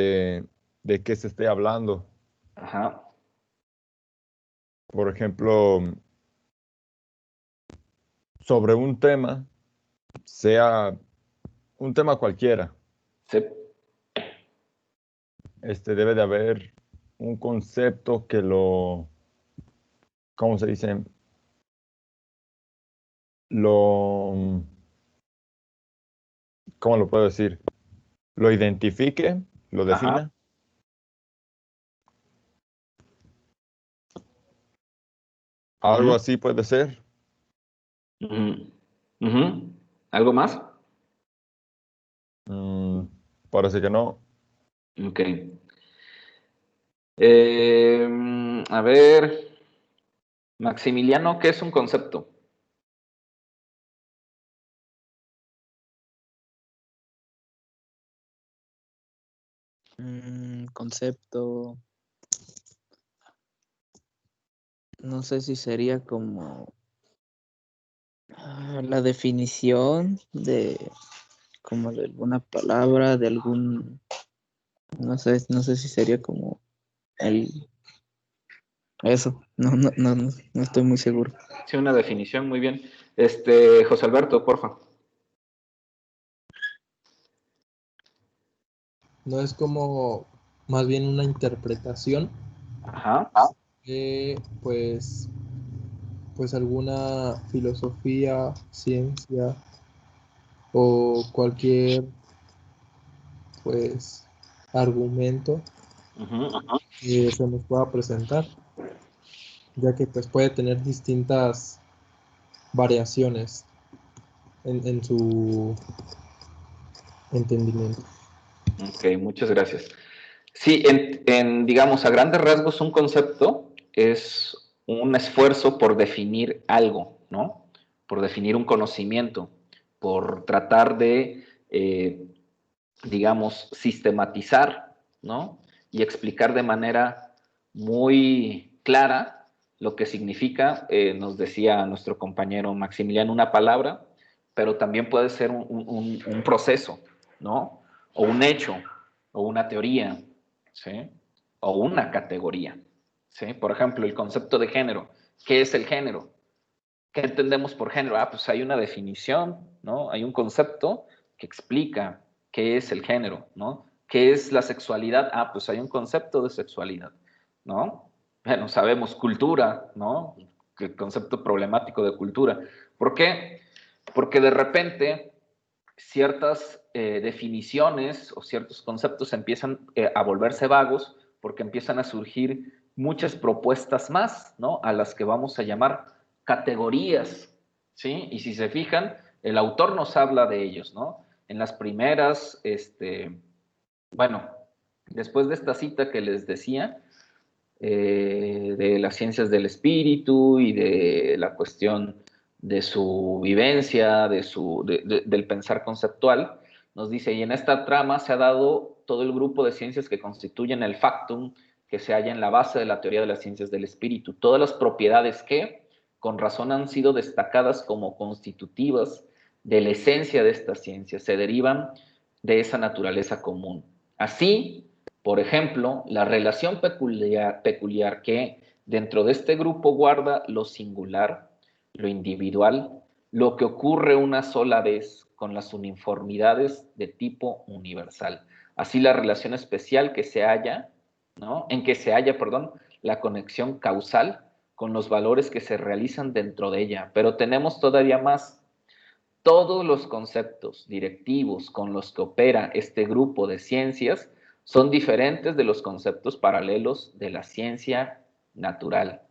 J: de qué se esté hablando.
A: Ajá.
J: Por ejemplo, sobre un tema, sea un tema cualquiera.
A: Sí.
J: Debe de haber un concepto que lo, ¿cómo se dice? ¿Cómo lo puedo decir? Lo identifique, lo defina.
A: Ajá.
J: Algo así puede ser.
A: ¿Algo más?
J: Parece que no.
A: Ok. A ver, Maximiliano, ¿qué es un concepto?
I: Concepto. No sé si sería como la definición de como de alguna palabra, de algún, no sé si sería como eso, no estoy muy seguro.
A: Sí, una definición, muy bien. José Alberto, porfa.
G: No es como más bien una interpretación.
A: Ajá.
G: Pues alguna filosofía, ciencia o cualquier pues argumento que se nos pueda presentar, ya que pues puede tener distintas variaciones en su entendimiento.
A: Ok, muchas gracias. Sí, digamos, a grandes rasgos, un concepto es un esfuerzo por definir algo, ¿no? Por definir un conocimiento, por tratar de, digamos, sistematizar, ¿no? Y explicar de manera muy clara lo que significa, nos decía nuestro compañero Maximiliano, una palabra, pero también puede ser un proceso, ¿no? O un hecho, o una teoría, ¿sí? O una categoría, ¿sí? Por ejemplo, el concepto de género. ¿Qué es el género? ¿Qué entendemos por género? Pues hay una definición, ¿no? Hay un concepto que explica qué es el género, ¿no? ¿Qué es la sexualidad? Pues hay un concepto de sexualidad, ¿no? Bueno, sabemos cultura, ¿no? El concepto problemático de cultura. ¿Por qué? Porque de repente ciertas definiciones o ciertos conceptos empiezan a volverse vagos porque empiezan a surgir muchas propuestas más, ¿no? A las que vamos a llamar categorías, ¿sí? Y si se fijan, el autor nos habla de ellos, ¿no? En las primeras, bueno, después de esta cita que les decía, de las ciencias del espíritu y de la cuestión de su vivencia, del pensar conceptual, nos dice, y en esta trama se ha dado todo el grupo de ciencias que constituyen el factum que se halla en la base de la teoría de las ciencias del espíritu, todas las propiedades que, con razón, han sido destacadas como constitutivas de la esencia de estas ciencias, se derivan de esa naturaleza común. Así, por ejemplo, la relación peculiar que dentro de este grupo guarda lo singular, lo individual, lo que ocurre una sola vez con las uniformidades de tipo universal. Así la relación especial que se halla, ¿no? En que se halla, perdón, la conexión causal con los valores que se realizan dentro de ella. Pero tenemos todavía más. Todos los conceptos directivos con los que opera este grupo de ciencias son diferentes de los conceptos paralelos de la ciencia natural.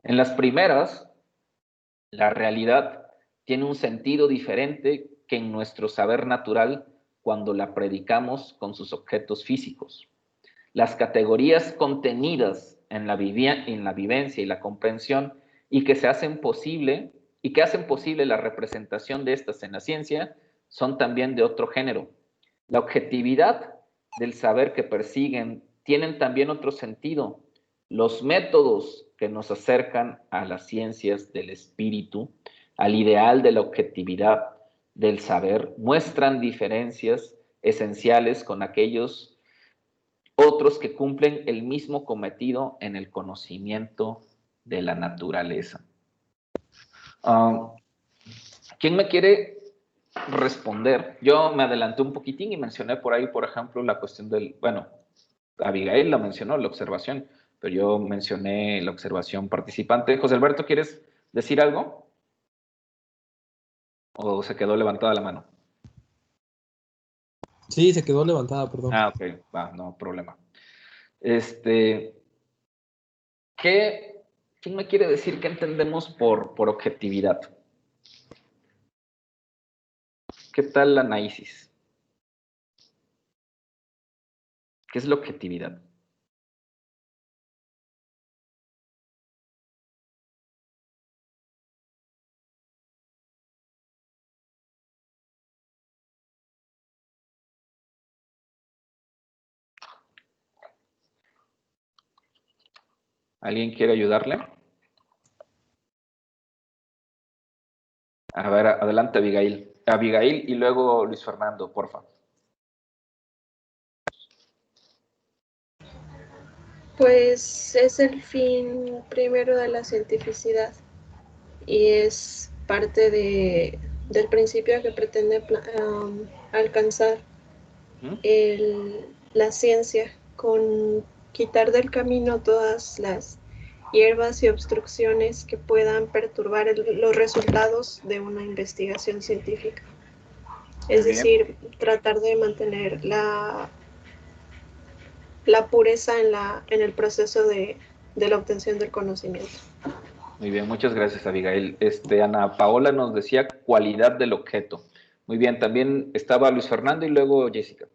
A: En las primeras, la realidad tiene un sentido diferente que en nuestro saber natural cuando la predicamos con sus objetos físicos. Las categorías contenidas en la vivencia y la comprensión y que hacen posible la representación de estas en la ciencia son también de otro género. La objetividad del saber que persiguen tienen también otro sentido. Los métodos que nos acercan a las ciencias del espíritu, al ideal de la objetividad del saber, muestran diferencias esenciales con aquellos otros que cumplen el mismo cometido en el conocimiento de la naturaleza. ¿Quién me quiere responder? Yo me adelanté un poquitín y mencioné por ahí, por ejemplo, la cuestión del, bueno, Abigail la mencionó, la observación, pero yo mencioné la observación participante. José Alberto, ¿quieres decir algo? ¿O se quedó levantada la mano?
G: Sí, se quedó levantada, perdón.
A: Ok, va, no problema. ¿Quién me quiere decir qué entendemos por objetividad? ¿Qué tal la análisis? ¿Qué es la objetividad? ¿Alguien quiere ayudarle? A ver, adelante Abigail. Abigail y luego Luis Fernando, porfa.
D: Pues es el fin primero de la cientificidad y es parte del principio que pretende alcanzar la ciencia, con quitar del camino todas las hierbas y obstrucciones que puedan perturbar los resultados de una investigación científica. Es decir, tratar de mantener la pureza en el proceso de la obtención del conocimiento.
A: Muy bien, muchas gracias, Abigail. Ana Paola nos decía cualidad del objeto. Muy bien, también estaba Luis Fernando y luego Jessica.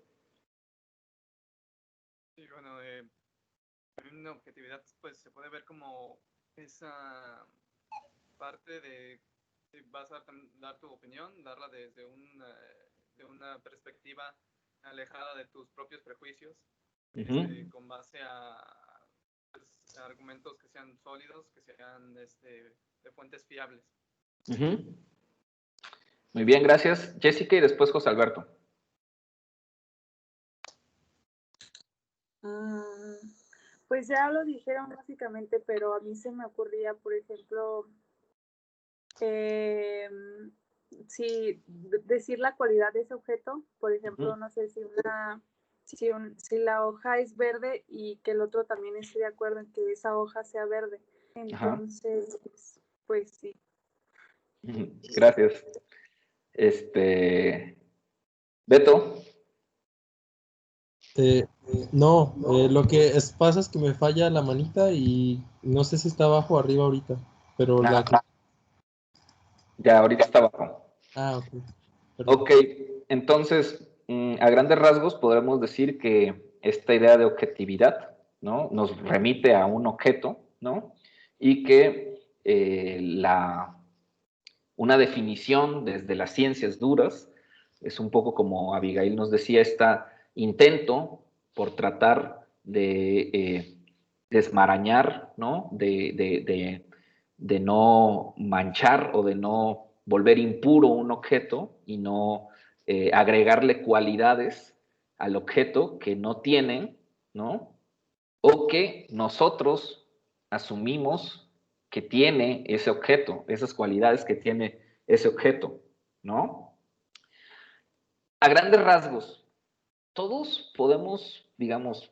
E: Sí, bueno, en objetividad pues se puede ver como esa parte de si vas a dar tu opinión, darla desde de una perspectiva alejada de tus propios prejuicios, con base a argumentos que sean sólidos, que sean de fuentes fiables.
A: Muy bien, gracias. Jessica y después José Alberto.
M: Pues ya lo dijeron básicamente, pero a mí se me ocurría, por ejemplo, si decir la cualidad de ese objeto, por ejemplo, no sé si si la hoja es verde y que el otro también esté de acuerdo en que esa hoja sea verde. Entonces, pues sí.
A: Gracias. Beto.
G: No, lo que pasa es que me falla la manita y no sé si está abajo o arriba ahorita, pero
A: ya, ahorita está abajo.
G: Ok.
A: Ok, entonces, a grandes rasgos podremos decir que esta idea de objetividad, ¿no?, nos remite a un objeto, ¿no?, y que una definición desde las ciencias duras es un poco como Abigail nos decía, intento por tratar de desmarañar, ¿no?, de no manchar o de no volver impuro un objeto y no agregarle cualidades al objeto que no tienen, ¿no?, o que nosotros asumimos que tiene ese objeto, esas cualidades que tiene ese objeto, ¿no? A grandes rasgos, todos podemos, digamos,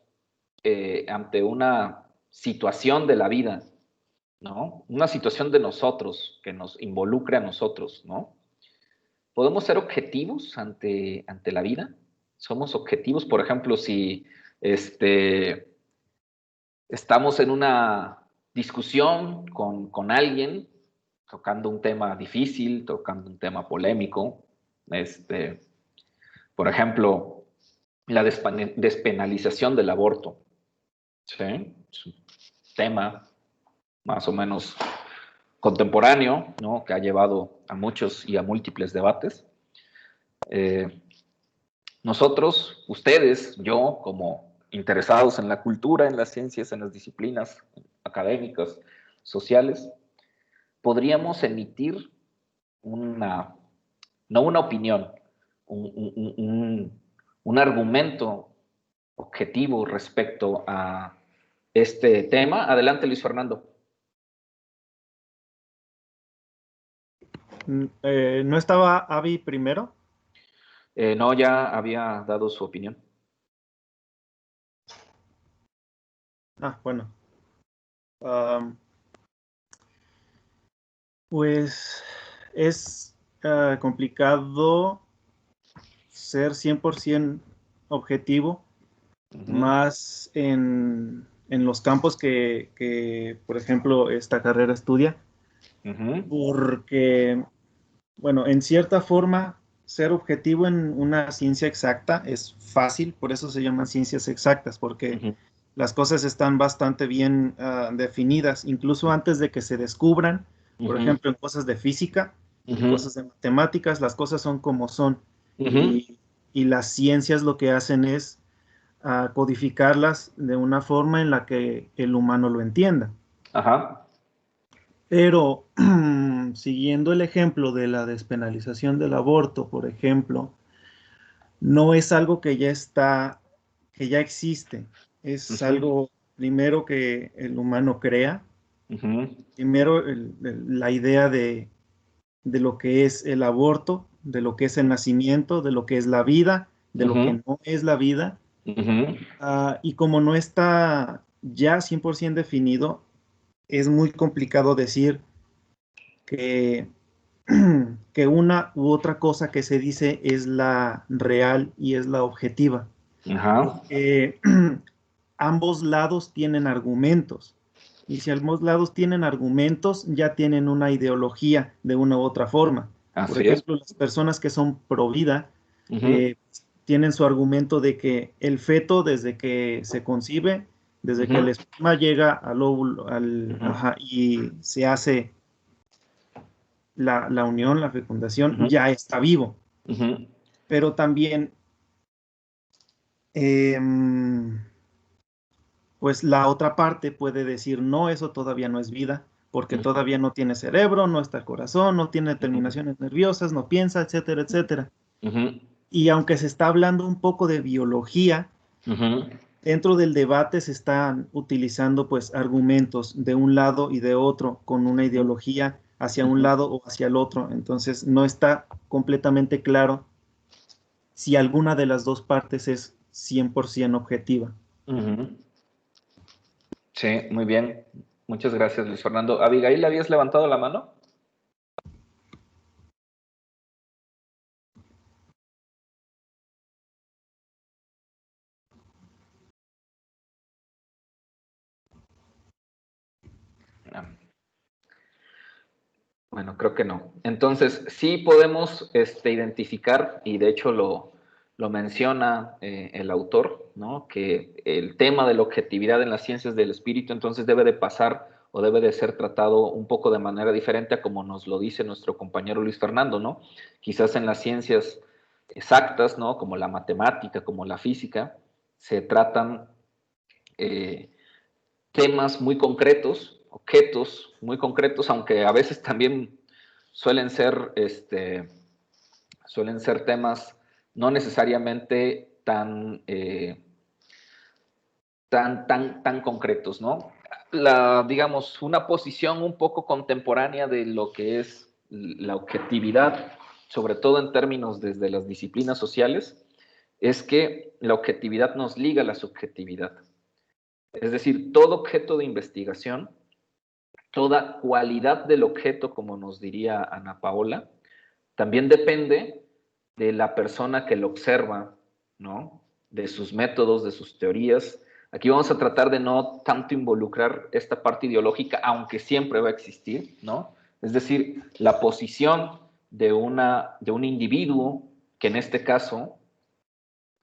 A: ante una situación de la vida, ¿no?, una situación de nosotros, que nos involucre a nosotros, ¿no?, podemos ser objetivos ante la vida. Somos objetivos, por ejemplo, si estamos en una discusión con alguien, tocando un tema difícil, tocando un tema polémico, por ejemplo, la despenalización del aborto, ¿sí?, es un tema más o menos contemporáneo, ¿no?, que ha llevado a muchos y a múltiples debates. Nosotros, ustedes, yo, como interesados en la cultura, en las ciencias, en las disciplinas académicas, sociales, podríamos emitir no una opinión, un argumento objetivo respecto a este tema. Adelante, Luis Fernando.
N: ¿No estaba Avi primero?
A: No, ya había dado su opinión.
N: Bueno. Pues es complicado ser 100% objetivo, más en los campos que, por ejemplo, esta carrera estudia, porque, bueno, en cierta forma, ser objetivo en una ciencia exacta es fácil, por eso se llaman ciencias exactas, porque las cosas están bastante bien definidas, incluso antes de que se descubran. Por ejemplo, en cosas de física, en cosas de matemáticas, las cosas son como son. Y las ciencias lo que hacen es codificarlas de una forma en la que el humano lo entienda. Pero siguiendo el ejemplo de la despenalización del aborto, por ejemplo, no es algo que ya existe. Es algo primero que el humano crea. Primero la idea de lo que es el aborto, de lo que es el nacimiento, de lo que es la vida, de lo que no es la vida. Y como no está ya 100% definido, es muy complicado decir que que una u otra cosa que se dice es la real y es la objetiva.
A: Ajá.
N: Ambos lados tienen argumentos. Y si ambos lados tienen argumentos, ya tienen una ideología de una u otra forma. Por ejemplo, las personas que son pro vida tienen su argumento de que el feto, desde que se concibe, desde que el esperma llega al óvulo y se hace la unión, la fecundación, ya está vivo. Pero también pues la otra parte puede decir, no, eso todavía no es vida, porque todavía no tiene cerebro, no está el corazón, no tiene terminaciones nerviosas, no piensa, etcétera, etcétera. Y aunque se está hablando un poco de biología, dentro del debate se están utilizando pues argumentos de un lado y de otro, con una ideología hacia un lado o hacia el otro. Entonces no está completamente claro si alguna de las dos partes es 100% objetiva.
A: Sí, muy bien. Muchas gracias, Luis Fernando. Abigail, ¿habías levantado la mano? No. Bueno, creo que no. Entonces, sí podemos identificar, y de hecho lo menciona el autor, ¿no? Que el tema de la objetividad en las ciencias del espíritu entonces debe de pasar o debe de ser tratado un poco de manera diferente a como nos lo dice nuestro compañero Luis Fernando, ¿no? Quizás en las ciencias exactas, ¿no? Como la matemática, como la física, se tratan temas muy concretos, objetos muy concretos, aunque a veces también suelen ser temas no necesariamente tan concretos, ¿no? Digamos, una posición un poco contemporánea de lo que es la objetividad, sobre todo en términos desde las disciplinas sociales, es que la objetividad nos liga a la subjetividad. Es decir, todo objeto de investigación, toda cualidad del objeto, como nos diría Ana Paola, también depende de la persona que lo observa, ¿no? De sus métodos, de sus teorías. Aquí vamos a tratar de no tanto involucrar esta parte ideológica, aunque siempre va a existir, ¿no? Es decir, la posición de un individuo, que en este caso,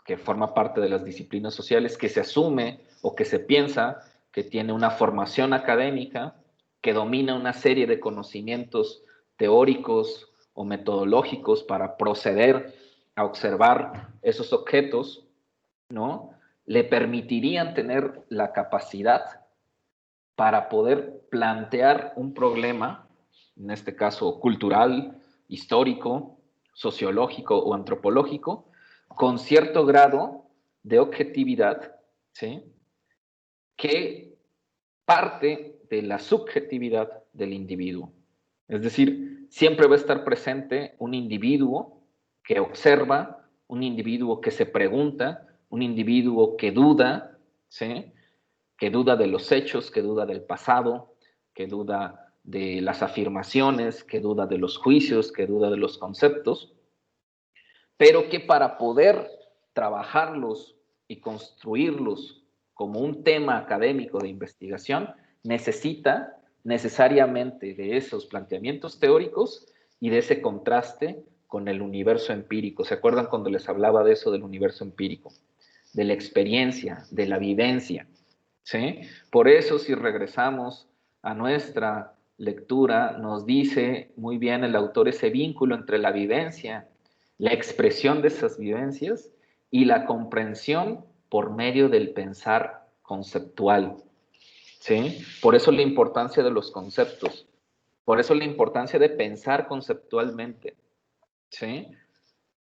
A: que forma parte de las disciplinas sociales, que se asume o que se piensa que tiene una formación académica, que domina una serie de conocimientos teóricos o metodológicos para proceder a observar esos objetos, ¿no? Le permitirían tener la capacidad para poder plantear un problema, en este caso cultural, histórico, sociológico o antropológico, con cierto grado de objetividad, ¿sí? Que parte de la subjetividad del individuo. Es decir, siempre va a estar presente un individuo que observa, un individuo que se pregunta, un individuo que duda, ¿sí? Que duda de los hechos, que duda del pasado, que duda de las afirmaciones, que duda de los juicios, que duda de los conceptos, pero que para poder trabajarlos y construirlos como un tema académico de investigación, necesita necesariamente de esos planteamientos teóricos y de ese contraste con el universo empírico. ¿Se acuerdan cuando les hablaba de eso del universo empírico? De la experiencia, de la vivencia, ¿sí? Por eso, si regresamos a nuestra lectura, nos dice muy bien el autor ese vínculo entre la vivencia, la expresión de esas vivencias y la comprensión por medio del pensar conceptual, ¿sí? Por eso la importancia de los conceptos, por eso la importancia de pensar conceptualmente, ¿sí?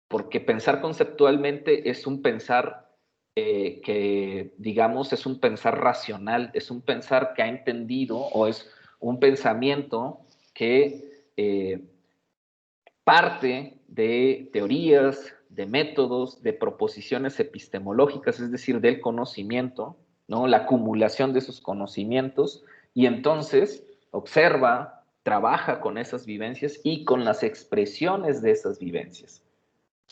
A: Porque pensar conceptualmente es un pensar que, digamos, es un pensar racional, es un pensar que ha entendido o es un pensamiento que parte de teorías, de métodos, de proposiciones epistemológicas, es decir, del conocimiento, ¿no? La acumulación de esos conocimientos, y entonces observa, trabaja con esas vivencias y con las expresiones de esas vivencias.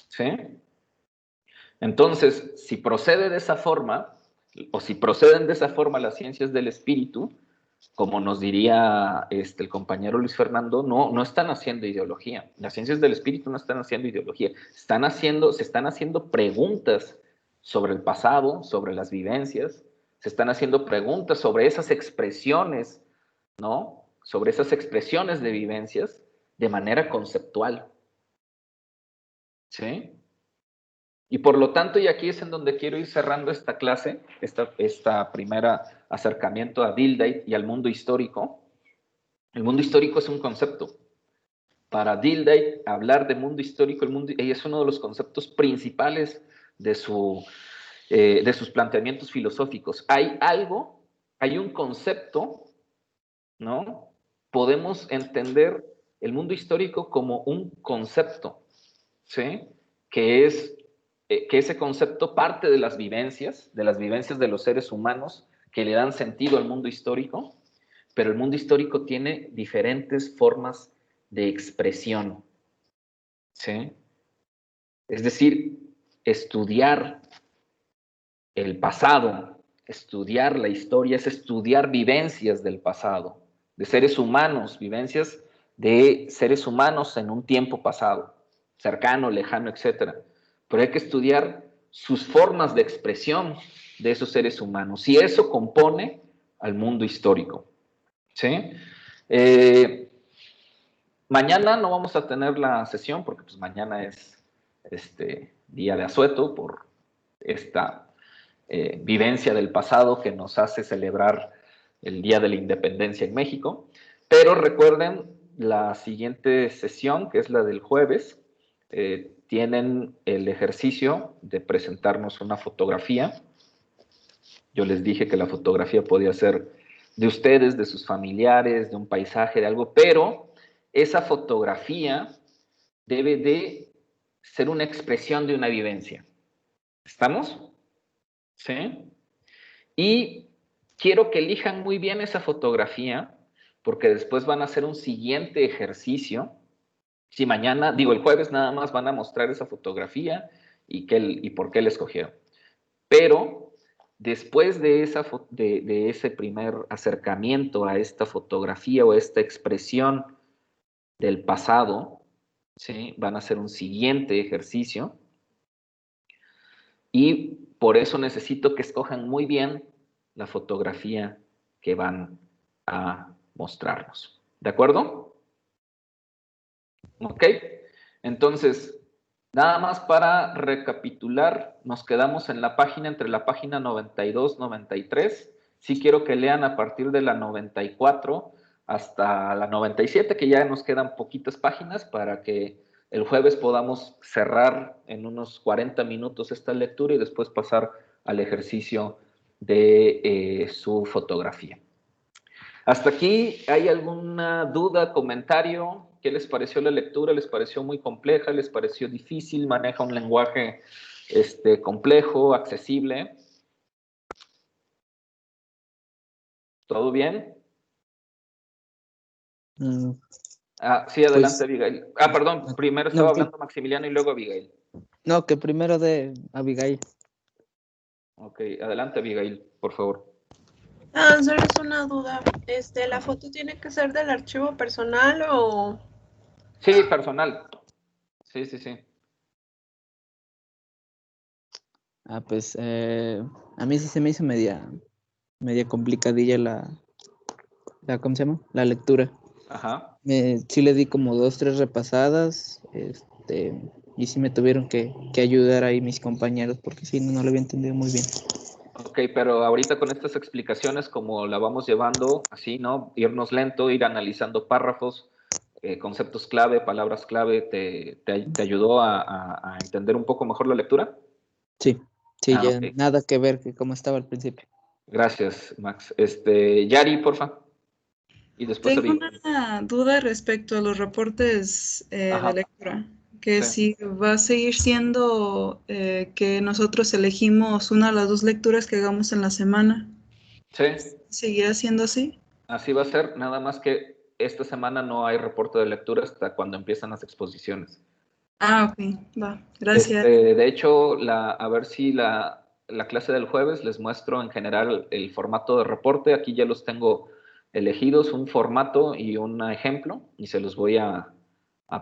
A: ¿Sí? Entonces, si procede de esa forma, o si proceden de esa forma las ciencias del espíritu, como nos diría el compañero Luis Fernando, no están haciendo ideología. Las ciencias del espíritu no están haciendo ideología. Se están haciendo preguntas sobre el pasado, sobre las vivencias, se están haciendo preguntas sobre esas expresiones, ¿no? Sobre esas expresiones de vivencias de manera conceptual. ¿Sí? Y por lo tanto, y aquí es en donde quiero ir cerrando esta clase, esta primera acercamiento a Dildate y al mundo histórico. El mundo histórico es un concepto. Para Dildate, hablar de mundo histórico, es uno de los conceptos principales de sus planteamientos filosóficos. Hay un concepto, ¿no? Podemos entender el mundo histórico como un concepto, ¿sí? Que ese concepto parte de las vivencias de los seres humanos que le dan sentido al mundo histórico, pero el mundo histórico tiene diferentes formas de expresión, ¿sí? Es decir, estudiar el pasado, estudiar la historia, es estudiar vivencias del pasado, de seres humanos, vivencias de seres humanos en un tiempo pasado, cercano, lejano, etc. Pero hay que estudiar sus formas de expresión de esos seres humanos, y eso compone al mundo histórico. ¿Sí? Mañana no vamos a tener la sesión, porque pues mañana es día de asueto por esta vivencia del pasado que nos hace celebrar el Día de la Independencia en México. Pero recuerden, la siguiente sesión, que es la del jueves, tienen el ejercicio de presentarnos una fotografía. Yo les dije que la fotografía podía ser de ustedes, de sus familiares, de un paisaje, de algo, pero esa fotografía debe de ser una expresión de una vivencia. ¿Estamos? ¿Sí? Y quiero que elijan muy bien esa fotografía, porque después van a hacer un siguiente ejercicio. Si mañana, el jueves nada más van a mostrar esa fotografía y por qué la escogieron. Pero después de ese primer acercamiento a esta fotografía o esta expresión del pasado, ¿sí? Van a hacer un siguiente ejercicio. Y por eso necesito que escojan muy bien la fotografía que van a mostrarnos. ¿De acuerdo? ¿Ok? Entonces, nada más para recapitular, nos quedamos en la página, entre la página 92, 93. Sí quiero que lean a partir de la 94 hasta la 97, que ya nos quedan poquitas páginas para que el jueves podamos cerrar en unos 40 minutos esta lectura y después pasar al ejercicio de su fotografía. ¿Hasta aquí hay alguna duda, comentario? ¿Qué les pareció la lectura? ¿Les pareció muy compleja? ¿Les pareció difícil? ¿Maneja un lenguaje complejo, accesible? ¿Todo bien? Sí, adelante, pues, Abigail. Perdón, primero estaba hablando Maximiliano y luego Abigail.
I: No, que primero de Abigail.
A: Ok, adelante, Abigail, por favor.
D: Solo es una duda. ¿La foto tiene que ser del archivo personal o...?
A: Sí, personal. Sí.
I: Pues a mí sí se me hizo media complicadilla la ¿cómo se llama? La lectura.
A: Ajá.
I: Sí le di como 2, 3 repasadas, y sí me tuvieron que ayudar ahí mis compañeros, porque sí, no lo había entendido muy bien.
A: Ok, pero ahorita con estas explicaciones, como la vamos llevando, así, ¿no? Irnos lento, ir analizando párrafos, conceptos clave, palabras clave, ¿te ayudó a entender un poco mejor la lectura?
I: Sí, ya
A: okay.
I: Nada que ver que como estaba al principio.
A: Gracias, Max. Yari, porfa. Y después
B: tengo una duda respecto a los reportes de lectura, que sí. Si va a seguir siendo que nosotros elegimos una de las 2 lecturas que hagamos en la semana.
A: Sí.
B: ¿Seguirá siendo así?
A: Así va a ser, nada más que esta semana no hay reporte de lectura hasta cuando empiezan las exposiciones.
B: Ah, ok, va, gracias.
A: De hecho, a ver si la clase del jueves les muestro en general el formato de reporte. Aquí ya los tengo elegidos, un formato y un ejemplo, y se los voy a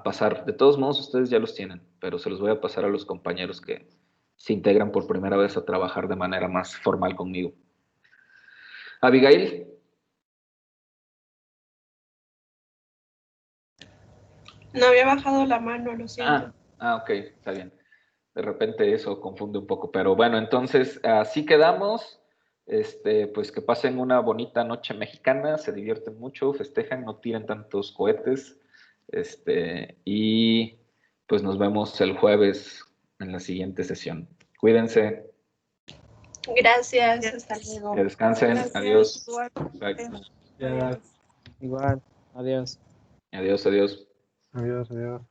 A: pasar. De todos modos, ustedes ya los tienen, pero se los voy a pasar a los compañeros que se integran por primera vez a trabajar de manera más formal conmigo. Abigail.
D: No había bajado la mano, lo siento.
A: Ok, está bien. De repente eso confunde un poco, pero bueno, entonces así quedamos. Pues que pasen una bonita noche mexicana, se divierten mucho, festejan, no tiren tantos cohetes. Y pues nos vemos el jueves en la siguiente sesión. Cuídense.
D: Gracias, hasta luego.
A: Que descansen.
M: Gracias,
A: Adiós.
M: igual.
A: Bye.
M: Adiós.
I: Igual, adiós.
A: Adiós, adiós.
K: Adiós, adiós.